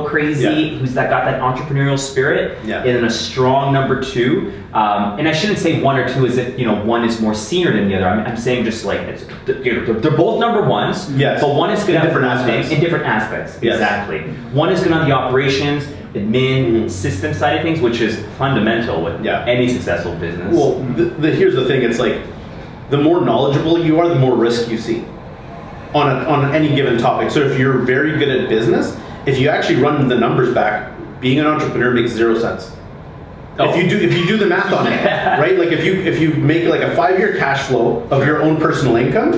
crazy, who's got that entrepreneurial spirit, and then a strong number 2. And I shouldn't say 1 or 2 as if one is more senior than the other. I'm saying just like they're both number 1s, but one is good at different aspects. In different aspects, exactly. One is good on the operations, admin, system side of things, which is fundamental with any successful business. Well, here's the thing: it's like the more knowledgeable you are, the more risk you see on any given topic. So if you're very good at business, if you actually run the numbers back, being an entrepreneur makes 0 sense. If you do the math on it, right? Like if you make like a 5-year cash flow of your own personal income,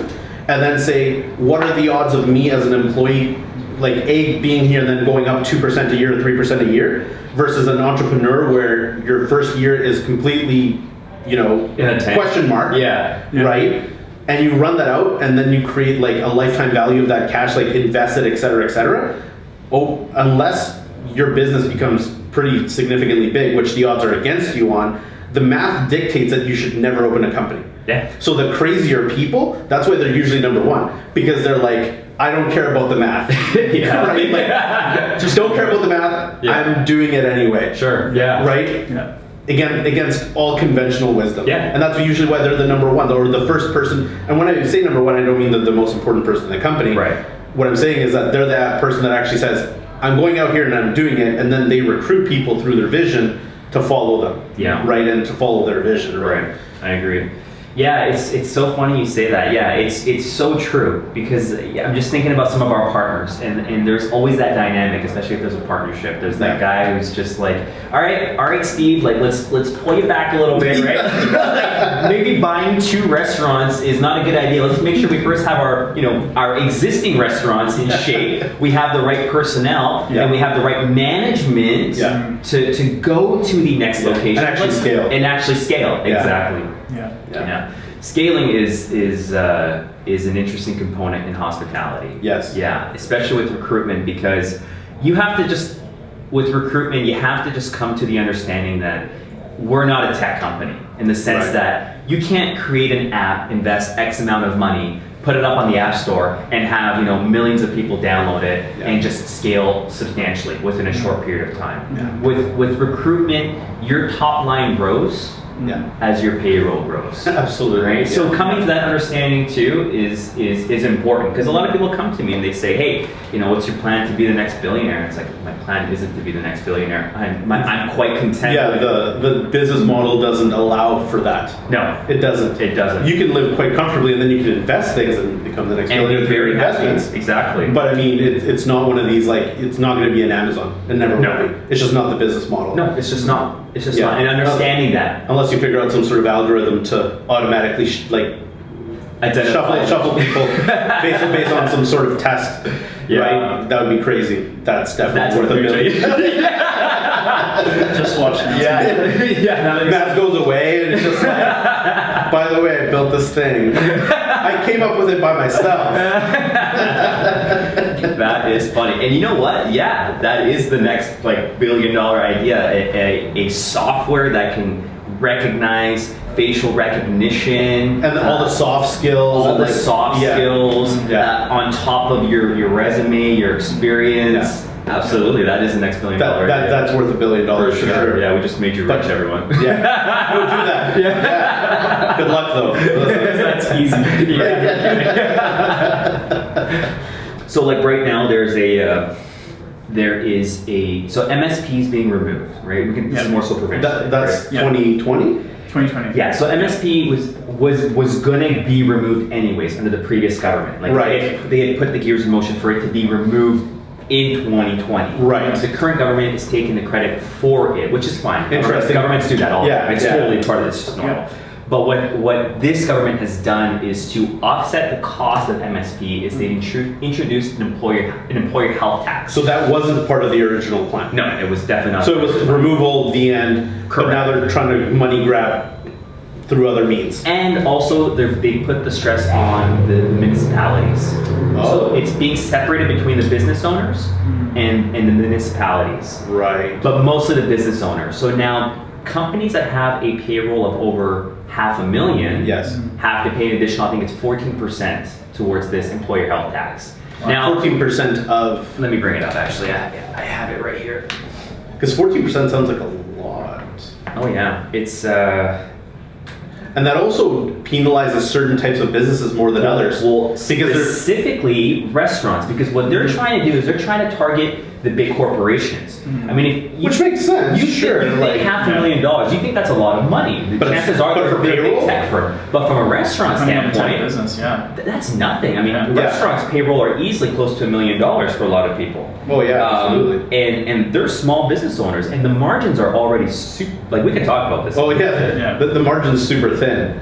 and then say, what are the odds of me as an employee, like being here and then going up 2% a year or 3% a year, versus an entrepreneur where your first year is completely, question mark, right? And you run that out, and then you create like a lifetime value of that cash, like invest it, et cetera, et cetera. Oh, unless your business becomes pretty significantly big, which the odds are against you on, the math dictates that you should never open a company. So the crazier people, that's why they're usually number 1, because they're like, I don't care about the math. Right? Like, just don't care about the math. I'm doing it anyway. Right? Again, against all conventional wisdom. And that's usually why they're the number 1, or the first person. And when I say number 1, I don't mean the most important person in the company. What I'm saying is that they're that person that actually says, I'm going out here and I'm doing it, and then they recruit people through their vision to follow them. Right? And to follow their vision. Right? I agree. Yeah, it's so funny you say that. Yeah, it's so true, because I'm just thinking about some of our partners, and there's always that dynamic, especially if there's a partnership. There's that guy who's just like, all right, Steve, like let's pull you back a little bit, right? Like, maybe buying 2 restaurants is not a good idea. Let's make sure we first have our existing restaurants in shape. We have the right personnel, and we have the right management to go to the next location and actually scale. Exactly. Scaling is an interesting component in hospitality. Yeah, especially with recruitment, because you have to just come to the understanding that we're not a tech company, in the sense that you can't create an app, invest X amount of money, put it up on the App Store, and have millions of people download it and just scale substantially within a short period of time. With recruitment, your top line grows Yeah. as your payroll grows. Absolutely. Right? Yeah. So coming to that understanding too is important, because a lot of people come to me and they say, hey, what's your plan to be the next billionaire? It's like, my plan isn't to be the next billionaire. I'm quite content. Yeah, with the business model doesn't allow for that. No, It doesn't. it doesn't. You can live quite comfortably, and then you can invest things and become the next and be billionaire through very investments. happy. Exactly. But I mean, it's not one of these, like, it's not going to be an Amazon. It never No. will be. It's just not the business model. No, it's just not. It's just Yeah. not. And understanding that. Unless you figure out some sort of algorithm to automatically Identify. shuffle people based on some sort of test. Yeah. Right? That would be crazy. That's definitely That's worth what $1 million. Just watch now. Yeah. Yeah. Matt goes away and it's just like, by the way, I built this thing. I came up with it by myself. That is funny. And you know what? Yeah, that is the next $1 billion idea. A software that can recognize facial recognition, And all the soft skills. all and the soft skills Yeah. on top of your resume, your experience. Absolutely, that is the next $1 billion idea. That's worth $1 billion for for sure. sure. Yeah, we just made you rich, But- everyone. Yeah. Go do that. Yeah. Good luck though. That's easy. So like right now, there is a so MSP is being removed, right? This is more so prevention. That's right? 2020? 2020. Yeah. So MSP was gonna be removed anyways under the previous government. Like Right. they had put the gears in motion for it to be removed in 2020. Right. The current government is taking the credit for it, which is fine. Interesting. Governments do that all the Yeah, time. It's yeah. totally part of this. It's just normal. Yeah. But what this government has done is to offset the cost of MSP is they introduced an employer health tax. So that wasn't part of the original plan. No, it was definitely not. So it was removal, the end, Correct. but now they're trying to money grab through other means. And also they put the stress on the municipalities. Oh. So it's being separated between the business owners and the municipalities. Right. But mostly the business owners. So now companies that have a payroll of over $500,000 Yes. have to pay an additional, I think it's 14% towards this employer health tax. Wow. Now, 14% of, let me bring it up actually. I have it right here. because 14% sounds like a lot. Oh yeah, it's And that also penalizes certain types of businesses more than others. Well, because they're, specifically restaurants, because what they're trying to do is they're trying to target the big corporations. I mean, if you, which makes sense. you sure. think like, $500,000, you think that's a lot of money. The But it's- chances are but they're for a big payroll? tech firm. But from a restaurant Depending on the type of standpoint, business, yeah. that's nothing. I mean, Yeah. restaurants' payroll are easily close to $1 million for a lot of people. Oh yeah, absolutely. And they're small business owners, and the margins are already super. Like we could talk about this. Oh yeah, Yeah. the margin's super thin.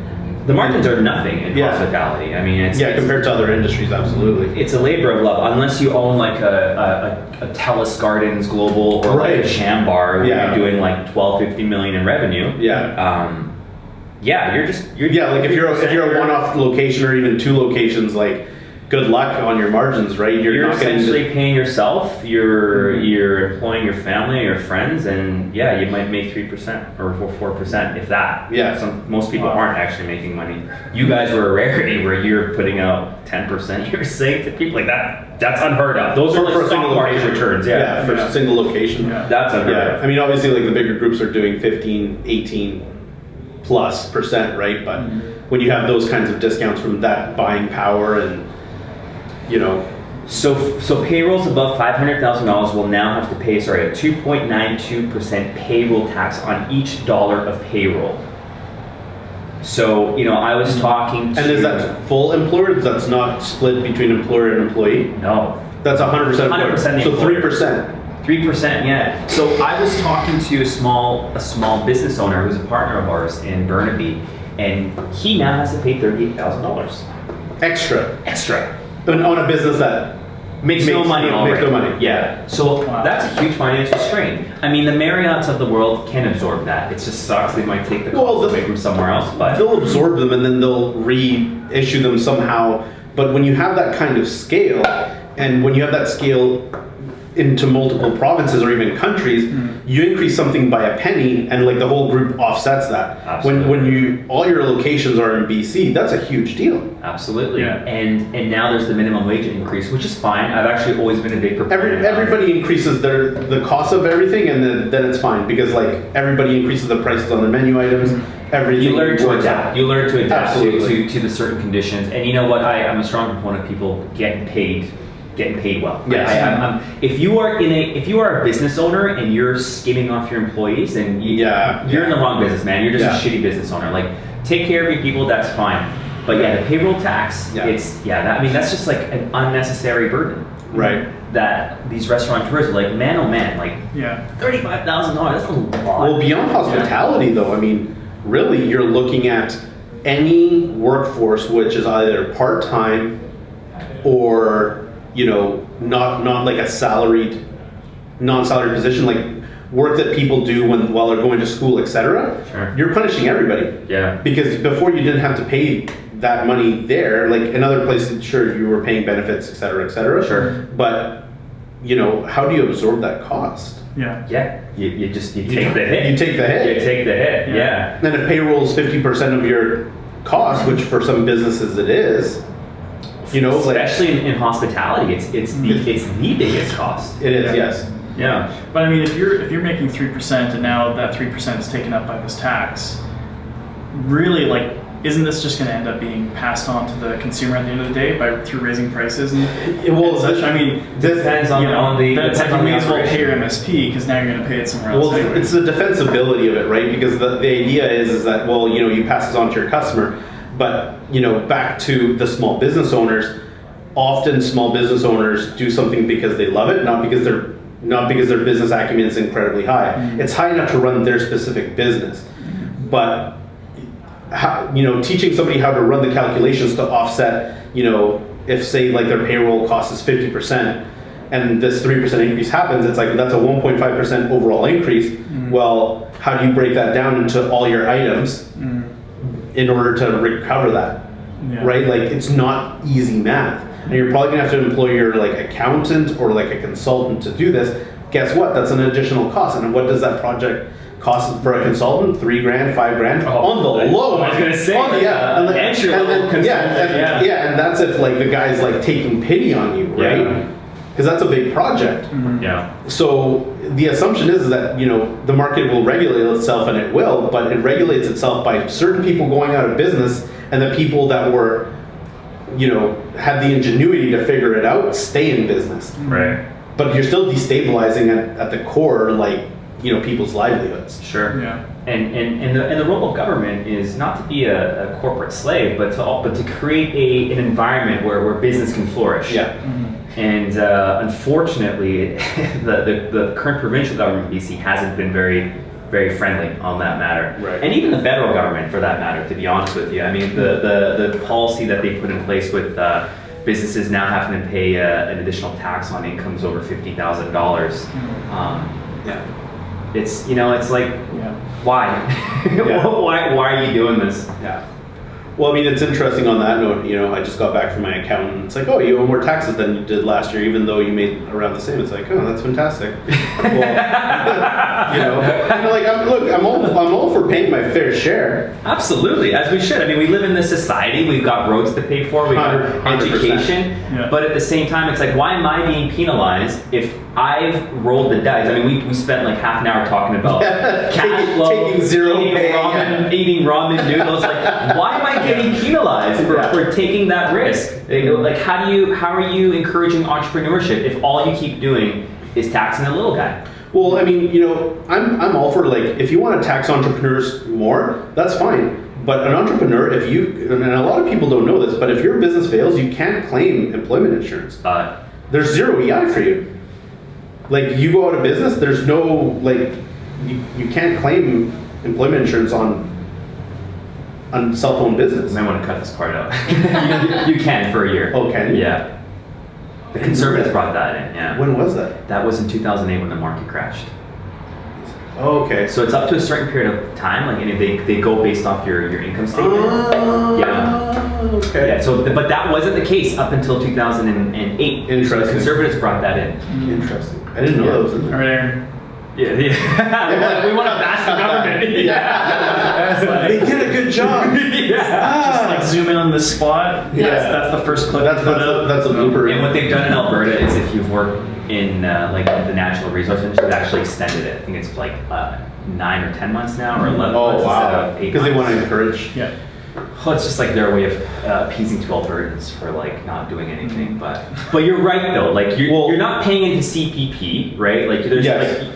The margins are nothing in Yeah. hospitality. I mean, it's Compared to other industries, absolutely. it's a labor of love unless you own like a Telus Gardens Global or like a Right. Shambar where Yeah. you're doing like 12-15 million in revenue. Yeah. You're Yeah, like if you're a one-off location or even two locations, like good luck on your margins, right? You're not getting essentially paying yourself. You're employing your family, your friends, and yeah, you might make 3% or 4%, if that. Yeah. Most people aren't actually making money. You guys were a rarity where you're putting out 10%. You're saying to people like that. That's unheard of. Those are for like a single stock market location returns. for a single location. Yeah. That's unheard Yeah, of. I mean, obviously, like the bigger groups are doing 15, 18 plus percent, right? But when you have those kinds of discounts from that buying power and, you know, So payrolls above $500,000 will now have to pay, a 2.92% payroll tax on each dollar of payroll. So, I was talking to... and is that full employer? That's not split between employer and employee? No. That's 100% employer. 100% the So employer. 3%. 3%, yeah. So I was talking to a small business owner who's a partner of ours in Burnaby, and he now has to pay $38,000 Extra. extra. On a business that Makes no money already. Makes no money. Yeah. So that's a huge financial strain. I mean, the Marriotts of the world can absorb that. It just sucks. They might take the cost away from somewhere else, but they'll absorb them and then they'll reissue them somehow. But when you have that kind of scale, and when you have that scale into multiple provinces or even countries, you increase something by a penny, and like the whole group offsets that. Absolutely. When all your locations are in BC, that's a huge deal. absolutely. Yeah. And now there's the minimum wage increase, which is fine. I've actually always been a big proponent. Everybody increases the cost of everything, and then it's fine because like everybody increases the prices on the menu items. everything You learn to works adapt. out. You learn to adapt Absolutely. to the certain conditions. And you know what? I'm a strong proponent of people getting paid well. Yes. If you are a business owner and you're skimming off your employees, then you're in the wrong business, man. You're just a shitty business owner. Like, take care of your people. That's fine. But yeah, the payroll tax. That's just like an unnecessary burden. Right. That these restaurateurs are like, man, oh man, like $35,000. That's a lot. Well, beyond hospitality, though, I mean, really, you're looking at any workforce which is either part-time or, not like a non-salaried position, like work that people do while they're going to school, etc. Sure. You're punishing everybody. Yeah. Because before you didn't have to pay that money there, like in other places, sure, you were paying benefits, etc., etc. Sure. But, how do you absorb that cost? Yeah. Yeah. You take the hit. You take the hit. You take the hit. Yeah. And if payroll is 50% of your cost, which for some businesses it is, especially in hospitality, it's the biggest cost. It is, yes. Yeah. But I mean, if you're making 3% and now that 3% is taken up by this tax, really, like, isn't this just going to end up being passed on to the consumer at the end of the day through raising prices and such? I mean, this depends on the. That's like you may as well pay your MSP because now you're going to pay it somewhere else. Well, anyway. it's the defensibility of it, right? Because the idea is that, well, you pass this on to your customer, but back to the small business owners. Often, small business owners do something because they love it, not because their business acumen is incredibly high. Mm-hmm. It's high enough to run their specific business, but teaching somebody how to run the calculations to offset, if say like their payroll cost is 50%, and this 3% increase happens, it's like that's a 1.5% overall increase. Mm-hmm. Well, how do you break that down into all your items in order to recover that? Yeah. Right? Like, it's not easy math. And you're probably gonna have to employ your like accountant or like a consultant to do this. Guess what? That's an additional cost. And what does that project cost for a consultant? $3,000, $5,000 on the low. I was gonna say, and that's if like the guy's like taking pity on you, right? Because that's a big project. Mm-hmm. Yeah. So the assumption is that the market will regulate itself, and it will, but it regulates itself by certain people going out of business, and the people that were had the ingenuity to figure it out stay in business. Right. But you're still destabilizing at the core, like people's livelihoods. Sure. Yeah. And the role of government is not to be a corporate slave, but to create an environment where business can flourish. Yeah. Mm-hmm. And unfortunately, the current provincial government of BC hasn't been very, very friendly on that matter. Right. And even the federal government, for that matter, to be honest with you. I mean, the policy that they put in place with businesses now having to pay an additional tax on incomes over $50,000. It's it's like, why? why are you doing this? Yeah. Well, I mean, it's interesting on that note. I just got back from my accountant. It's like, oh, you owe more taxes than you did last year, even though you made around the same. It's like, oh, that's fantastic. Well, I'm all for paying my fair share. Absolutely, as we should. I mean, we live in this society. We've got roads to pay for. We've got 100%. education. Yeah. But at the same time, it's like, why am I being penalized if I've rolled the dice? I mean, we spent like half an hour talking about cash flow, taking zero eating ramen noodles. Like, why am I getting penalized for taking that risk? Like, how are you encouraging entrepreneurship if all you keep doing is taxing the little guy? Well, I mean, I'm all for, like, if you want to tax entrepreneurs more, that's fine. But an entrepreneur, and a lot of people don't know this, but if your business fails, you can't claim employment insurance. There's zero EI for you. Like, you go out of business, there's no, like, you can't claim employment insurance on self-owned business. I might want to cut this part out. you can for a year. Oh, can you? Yeah. The Conservatives brought that in, yeah. When was that? That was in 2008 when the market crashed. Oh, okay. So it's up to a certain period of time, like, and they go based off your income statement. Okay. Yeah. So, but that wasn't the case up until 2008. Interesting. So the Conservatives brought that in. Interesting. I didn't know that was in there. All right, Aaron. Yeah. we want to bash the government. They did a good job. Just like zoom in on this spot, Yeah. that's the first clip. That's a blooper. And what they've done in Alberta is if you've worked in like the natural resource industry, they've actually extended it. I think it's like 9 or 10 months now, or 11 Oh months instead wow! of 8 Because they want months. to encourage. Yeah. Well, it's just like their way of appeasing to Albertans for like not doing anything. But you're right though. Like you're not paying into CPP, right? Like there's Yes. like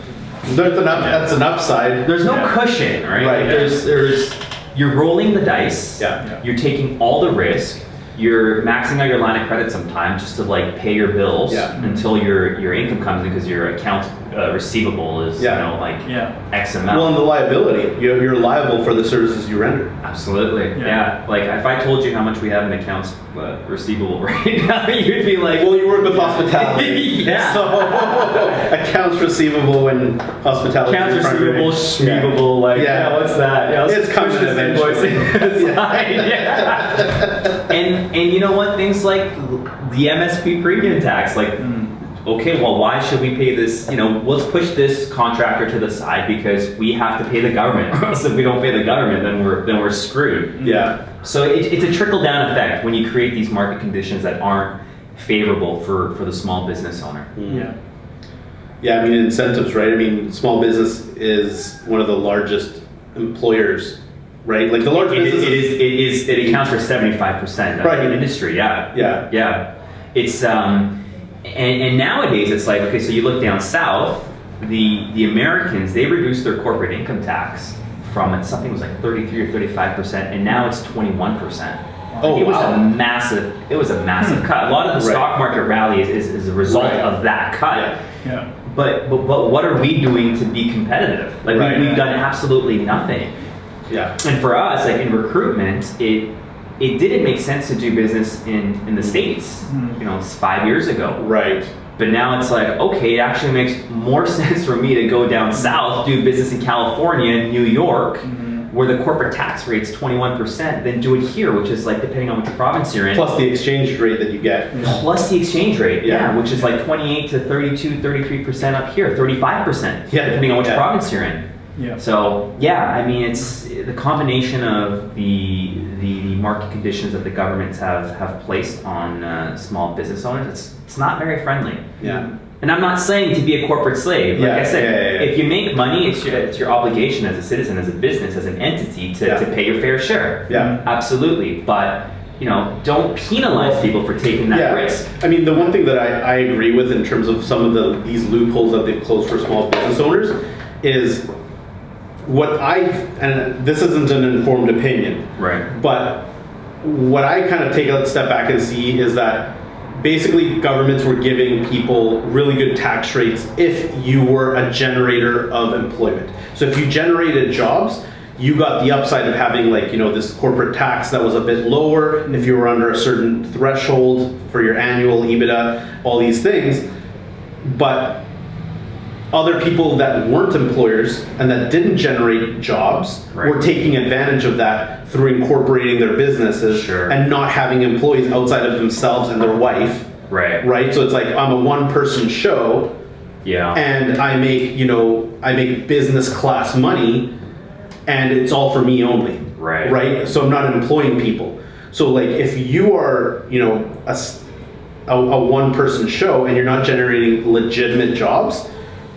That's an upside. there's no Yeah. cushion, right? Right. Like there's you're rolling the dice. Yeah. Yeah. You're taking all the risk. You're maxing out your line of credit sometimes just to like pay your bills Yeah. until your income comes in because your accounts receivable is Yeah. you know like Yeah. X amount. Well, and the liability. You're liable for the services you render. Absolutely. Yeah. Yeah. Like if I told you how much we have in accounts receivable right now, you'd be like, Well, you work with hospitality. Yeah. So accounts receivable and hospitality. accounts is primary. receivable, schmeevable, like Yeah. what's that? Yeah, let's It's coming push this eventually. invoice aside. Yeah. and you know what? Things like the MSP premium tax, like okay, well, why should we pay this? You know, let's push this contractor to the side because we have to pay the government. So if we don't pay the government, then we're screwed. Yeah. So it's a trickle down effect when you create these market conditions that aren't favorable for the small business owner. Yeah. Yeah, I mean incentives, right? I mean, small business is one of the largest employers, right? Like the large businesses. It accounts for 75% of Right. the industry. Yeah. Yeah. Yeah. It's and nowadays it's like, okay, so you look down south, the Americans, they reduced their corporate income tax from something was like 33 or 35%, and now it's 21%. Oh, it was wow. a massive cut. A lot of the Right. stock market rally is a result Right. of that cut. Yeah. Yeah. But what are we doing to be competitive? Like Right. we've done absolutely nothing. Yeah. And for us, like in recruitment, it didn't make sense to do business in the States, you know, it's 5 years ago. Right. But now it's like, okay, it actually makes more sense for me to go down south, do business in California, New York, where the corporate tax rate's 21%, than do it here, which is like, depending on which province you're in. Plus the exchange rate that you get. Plus the exchange rate, Yeah. which is like 28 to 32, 33% up here, 35%, Yeah. depending on which Yeah. province you're in. Yeah. So yeah, I mean, it's the combination of the market conditions that the governments have placed on small business owners. It's not very friendly. Yeah. And I'm not saying to be a corporate slave. Like Yeah, I said, yeah. if you make money, it's your obligation as a citizen, as a business, as an entity to pay your fair share. Yeah. Absolutely. But you know, don't penalize people for taking that risk. I mean, the one thing that I agree with in terms of some of these loopholes that they've closed for small business owners is and this isn't an informed opinion, Right. but what I kind of take a step back and see is that basically governments were giving people really good tax rates if you were a generator of employment. So if you generated jobs, you got the upside of having like, you know, this corporate tax that was a bit lower if you were under a certain threshold for your annual EBITDA, all these things. But other people that weren't employers and that didn't generate jobs were taking advantage of that through incorporating their businesses and not having employees outside of themselves and their wife. Right. So it's like, I'm a one-person show. Yeah. And I make business class money, and it's all for me only. Right. So I'm not employing people. So like, if you are, you know, a one-person show and you're not generating legitimate jobs,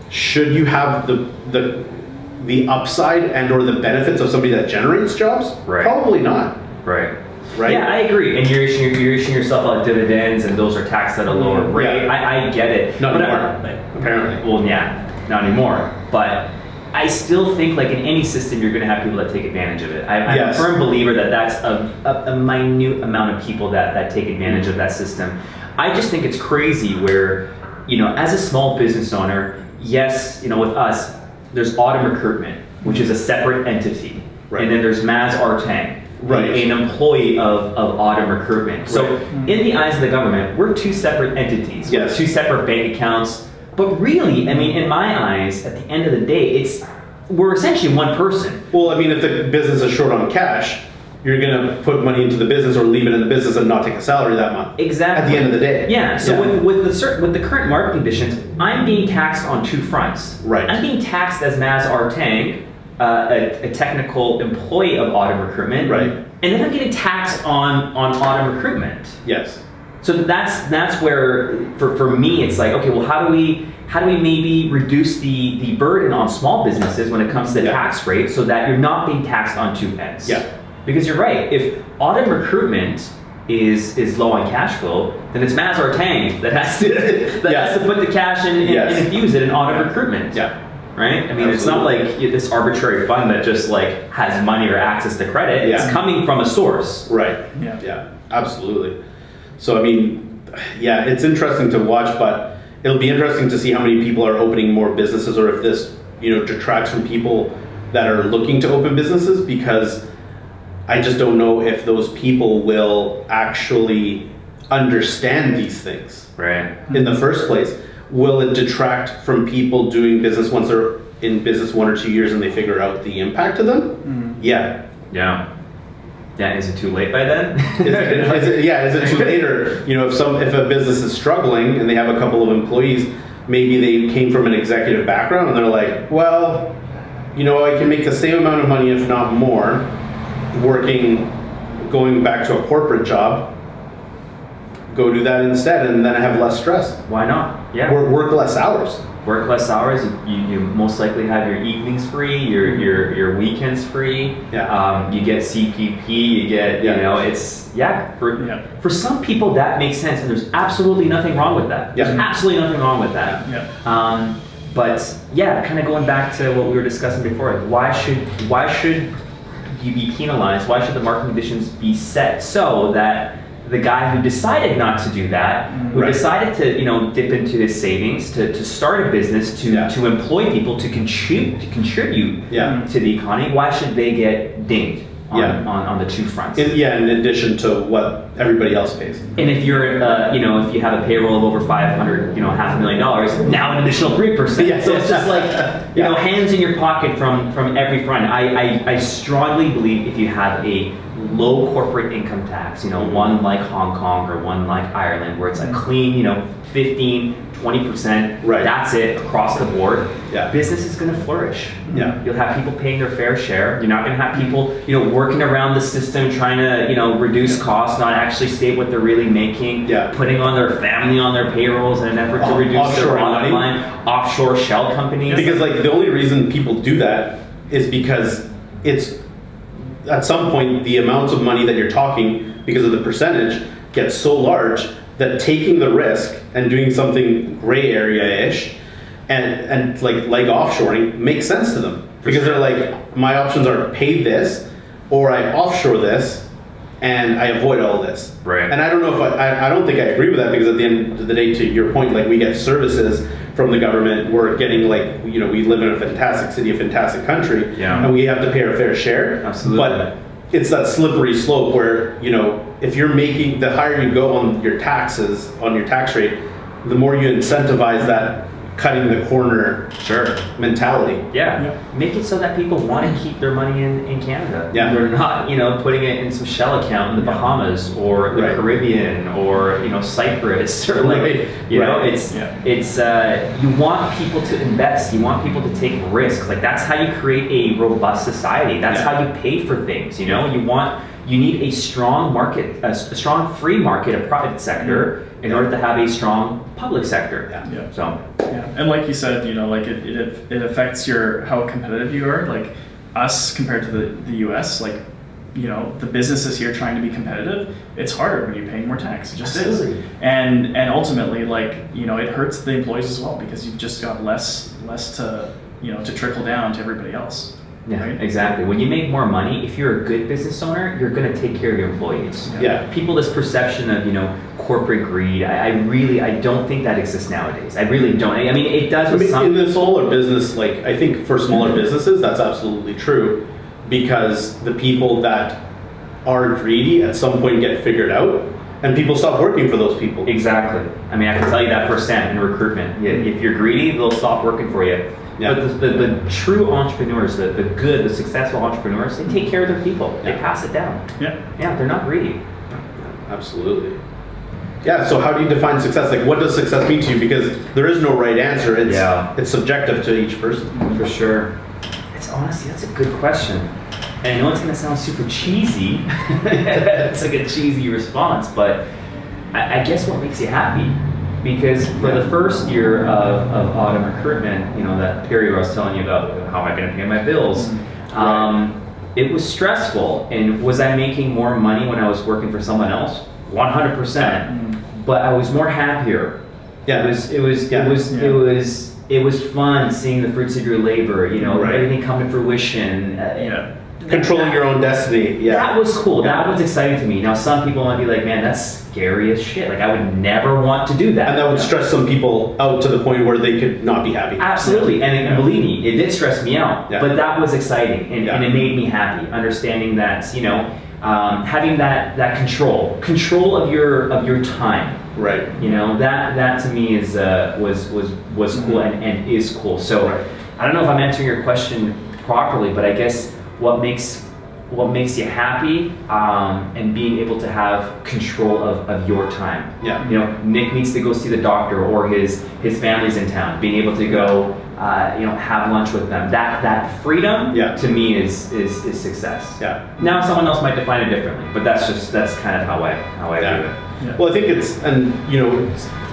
should you have the upside and or the benefits of somebody that generates jobs? Probably not. Right. Yeah, I agree. And you're issuing yourself out dividends, and those are taxed at a lower rate. Yeah. I get it. Not anymore, apparently. Well, yeah, not anymore. But I still think, like in any system, you're going to have people that take advantage of it. I'm a firm believer that that's a minute amount of people that take advantage of that system. I just think it's crazy where, you know, as a small business owner, yes, you know, with us, there's Aughdem Recruitment, which is a separate entity. And then there's Maz Artang, an employee of Aughdem Recruitment. So in the eyes of the government, we're two separate entities, with two separate bank accounts. But really, I mean, in my eyes, at the end of the day, we're essentially one person. Well, I mean, if the business is short on cash, you're going to put money into the business or leave it in the business and not take a salary that month. Exactly. At the end of the day. Yeah. So with the current market conditions, I'm being taxed on two fronts. I'm being taxed as Maz Artang a technical employee of Aughdem Recruitment, Right. and then I'm getting taxed on Aughdem Recruitment. Yes. So that's where for me it's like, okay, well, how do we maybe reduce the burden on small businesses when it comes to the tax rate so that you're not being taxed on two ends? Yeah. Because you're right, if Aughdem Recruitment is low on cash flow, then it's Maz Artang that has to put the cash in and infuse it in Aughdem Recruitment. Yeah. Right? I mean, It's not like this arbitrary fund that just like has money or access to credit. Yeah. It's coming from a source. Right. Yeah. Yeah. Absolutely. So I mean, yeah, it's interesting to watch, but it'll be interesting to see how many people are opening more businesses, or if this, detracts from people that are looking to open businesses, because I just don't know if those people will actually understand these things Right. in the first place. Will it detract from people doing business once they're in business 1 or 2 years and they figure out the impact to them? Yeah. Yeah. Yeah, is it too late by then? Is it too late? Or, if a business is struggling and they have a couple of employees, maybe they came from an executive background and they're like, well, I can make the same amount of money, if not more, going back to a corporate job. Go do that instead, and then I have less stress. Why not? Yeah. Work less hours. Work less hours. You most likely have your evenings free, your weekends free. Yeah. You get CPP. You get For some people that makes sense, and there's absolutely nothing wrong with that. Yeah. There's absolutely nothing wrong with that. Yeah. But yeah, kind of going back to what we were discussing before, like why should you be penalized? Why should the market conditions be set so that the guy who decided not to do that, who decided to dip into his savings to start a business, to employ people, to contribute to the economy, why should they get dinged on the two fronts? In addition to what everybody else pays. And if you're if you have a payroll of over $500, $500,000, now an additional 3%. Yes. So it's just like hands in your pocket from every front. I strongly believe if you have a low corporate income tax, one like Hong Kong or one like Ireland, where it's a clean, 15, 20%, that's it across the board, business is going to flourish. Yeah. You'll have people paying their fair share. You're not going to have people, working around the system trying to, reduce costs, not actually state what they're really making, putting on their family on their payrolls in an effort to reduce their bottom line, offshore shell companies. Because the only reason people do that is because it's, at some point, the amounts of money that you're talking, because of the percentage, gets so large that taking the risk and doing something gray area-ish and like offshoring makes sense to them. Because they're like, my options are pay this, or I offshore this, and I avoid all this. Right. And I don't know if I don't think I agree with that, because at the end of the day, to your point, we get services from the government. We're getting we live in a fantastic city, a fantastic country, and we have to pay our fair share. Absolutely. But it's that slippery slope where, if you're making, the higher you go on your taxes, on your tax rate, the more you incentivize that cutting the corner mentality. Make it so that people want to keep their money in Canada. They're not, putting it in some shell account in the Bahamas or the Caribbean or Cyprus or it's you want people to invest. You want people to take risks. That's how you create a robust society. That's how you pay for things. You need a strong market, a strong free market, a private sector, in order to have a strong public sector. And like you said, it affects how competitive you are. Like us compared to the U.S., the businesses here trying to be competitive, it's harder when you're paying more tax. It just is. And ultimately, it hurts the employees as well, because you've just got less to to trickle down to everybody else. Right? Exactly. When you make more money, if you're a good business owner, you're going to take care of your employees. People, this perception of corporate greed, I don't think that exists nowadays. I really don't. I mean, it does. In the smaller business, I think for smaller businesses, that's absolutely true, because the people that are greedy at some point get figured out, and people stop working for those people. Exactly. I mean, I can tell you that firsthand in recruitment. If you're greedy, they'll stop working for you. But the true entrepreneurs, the successful entrepreneurs, they take care of their people. They pass it down. They're not greedy. Absolutely. So how do you define success? What does success mean to you? Because there is no right answer. It's subjective to each person. For sure. It's honestly, that's a good question. And I know it's going to sound super cheesy. It's like a cheesy response, but I guess what makes you happy? Because for the first year of Aughdem Recruitment, you know, that period where I was telling you about how am I going to pay my bills, it was stressful. And was I making more money when I was working for someone else? 100%. But I was more happier. Yeah. It was fun seeing the fruits of your labor, you know, everything come to fruition. Controlling your own destiny. Yeah. That was cool. That was exciting to me. Now, some people might be like, man, that's scary as shit. Like, I would never want to do that. And that would stress some people out to the point where they could not be happy. Absolutely. And believe me, it did stress me out. Yeah. But that was exciting. And it made me happy. Understanding that, you know, having that control of your time. Right. You know, that to me is was cool and is cool. So I don't know if I'm answering your question properly, but I guess what makes you happy and being able to have control of your time. Yeah. You know, Nick needs to go see the doctor, or his family's in town. Being able to go, you know, have lunch with them. That freedom to me is success. Yeah. Now someone else might define it differently, but that's kind of how I view it. Yeah. Well, I think it's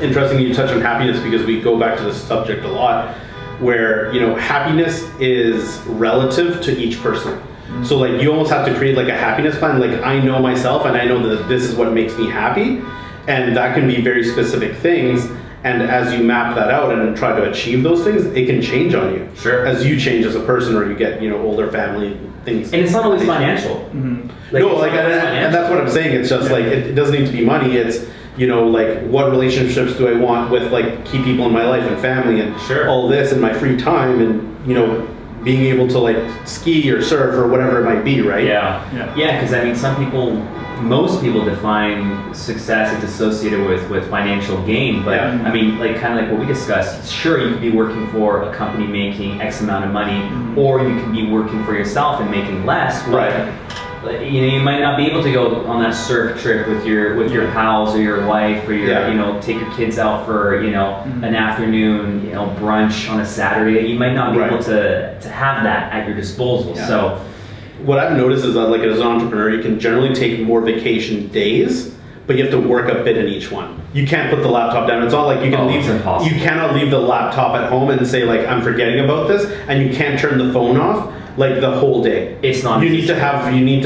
interesting you touch on happiness, because we go back to this subject a lot, where, you know, happiness is relative to each person. So like you almost have to create like a happiness plan. Like, I know myself and I know that this is what makes me happy, and that can be very specific things. And as you map that out and try to achieve those things, it can change on you. Sure. As you change as a person, or you get, you know, older family things. And it's not always financial. And that's what I'm saying. It's just like, it doesn't need to be money. It's, you know, like, what relationships do I want with like key people in my life and family, and all this in my free time, and, you know, being able to like ski or surf or whatever it might be, right? Yeah, because I mean, most people define success as associated with financial gain, but I mean, like, kind of like what we discussed, sure, you could be working for a company making X amount of money, or you can be working for yourself and making less, but you know, you might not be able to go on that surf trip with your pals or your wife, or your, you know, take your kids out for, you know, an afternoon, you know, brunch on a Saturday. You might not be able to have that at your disposal. So what I've noticed is that, like, as an entrepreneur, you can generally take more vacation days, but you have to work a bit in each one. You can't put the laptop down. It's not like you can leave. You cannot leave the laptop at home and say, like, I'm forgetting about this, and you can't turn the phone off like the whole day. It's not. You need to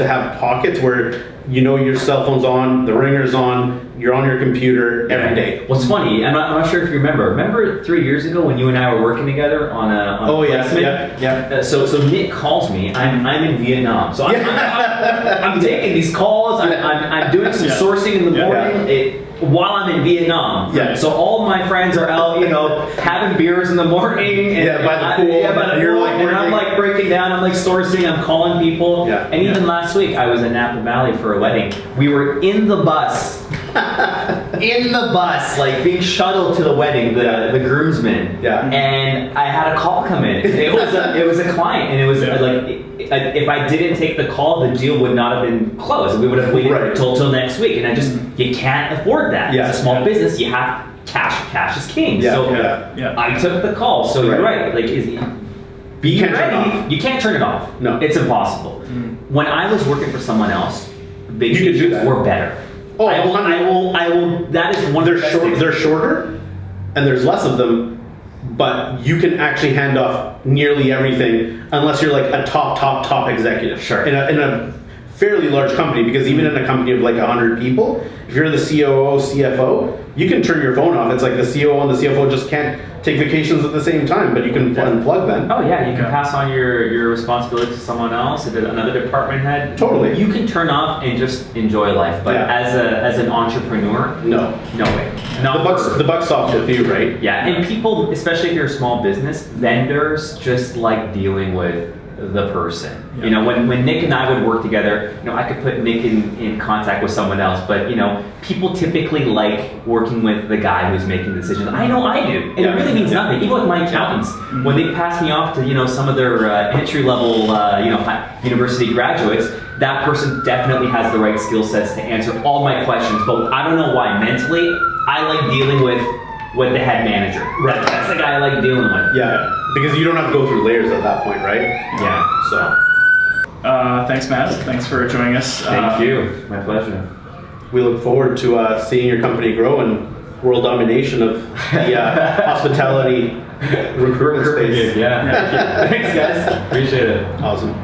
have pockets where, you know, your cell phone's on, the ringer's on, you're on your computer every day. What's funny, I'm not sure if you remember 3 years ago when you and I were working together on a placement? So Nick calls me. I'm in Vietnam, so I'm taking these calls. I'm doing some sourcing in the morning. While I'm in Vietnam. So all my friends are out, you know, having beers in the morning. And by the pool. And I'm like breaking down, I'm like sourcing, I'm calling people. And even last week, I was in Napa Valley for a wedding. We were in the bus. Like being shuttled to the wedding, the groomsmen. And I had a call come in. It was a client, and it was like, if I didn't take the call, the deal would not have been closed. We would have waited till next week, and you can't afford that. As a small business, you have cash is king. I took the call. So you're right. Like, be ready. You can't turn it off. No, it's impossible. When I was working for someone else, vacations were better. Oh, I will. That is one. They're shorter, and there's less of them, but you can actually hand off nearly everything, unless you're like a top executive. In a fairly large company, because even in a company of like 100 people, if you're the COO, CFO, you can turn your phone off. It's like the COO and the CFO just can't take vacations at the same time, but you can unplug them. Oh yeah, you can pass on your responsibility to someone else, another department head. Totally. You can turn off and just enjoy life, but as an entrepreneur, no way. The buck stops with you, right? Yeah, and people, especially if you're a small business, vendors just like dealing with the person. You know, when Nick and I would work together, you know, I could put Nick in contact with someone else, but, you know, people typically like working with the guy who's making decisions. I know I do. And it really means nothing. Even with my accountants, when they pass me off to, you know, some of their entry-level, you know, university graduates, that person definitely has the right skill sets to answer all my questions. But I don't know why, mentally, I like dealing with the head manager. That's the guy I like dealing with. Because you don't have to go through layers at that point, right? Yeah. So Thanks, Maz. Thanks for joining us. Thank you. My pleasure. we look forward to seeing your company grow and world domination of the hospitality recruitment space. Yeah. Thanks, guys. Appreciate it. Awesome.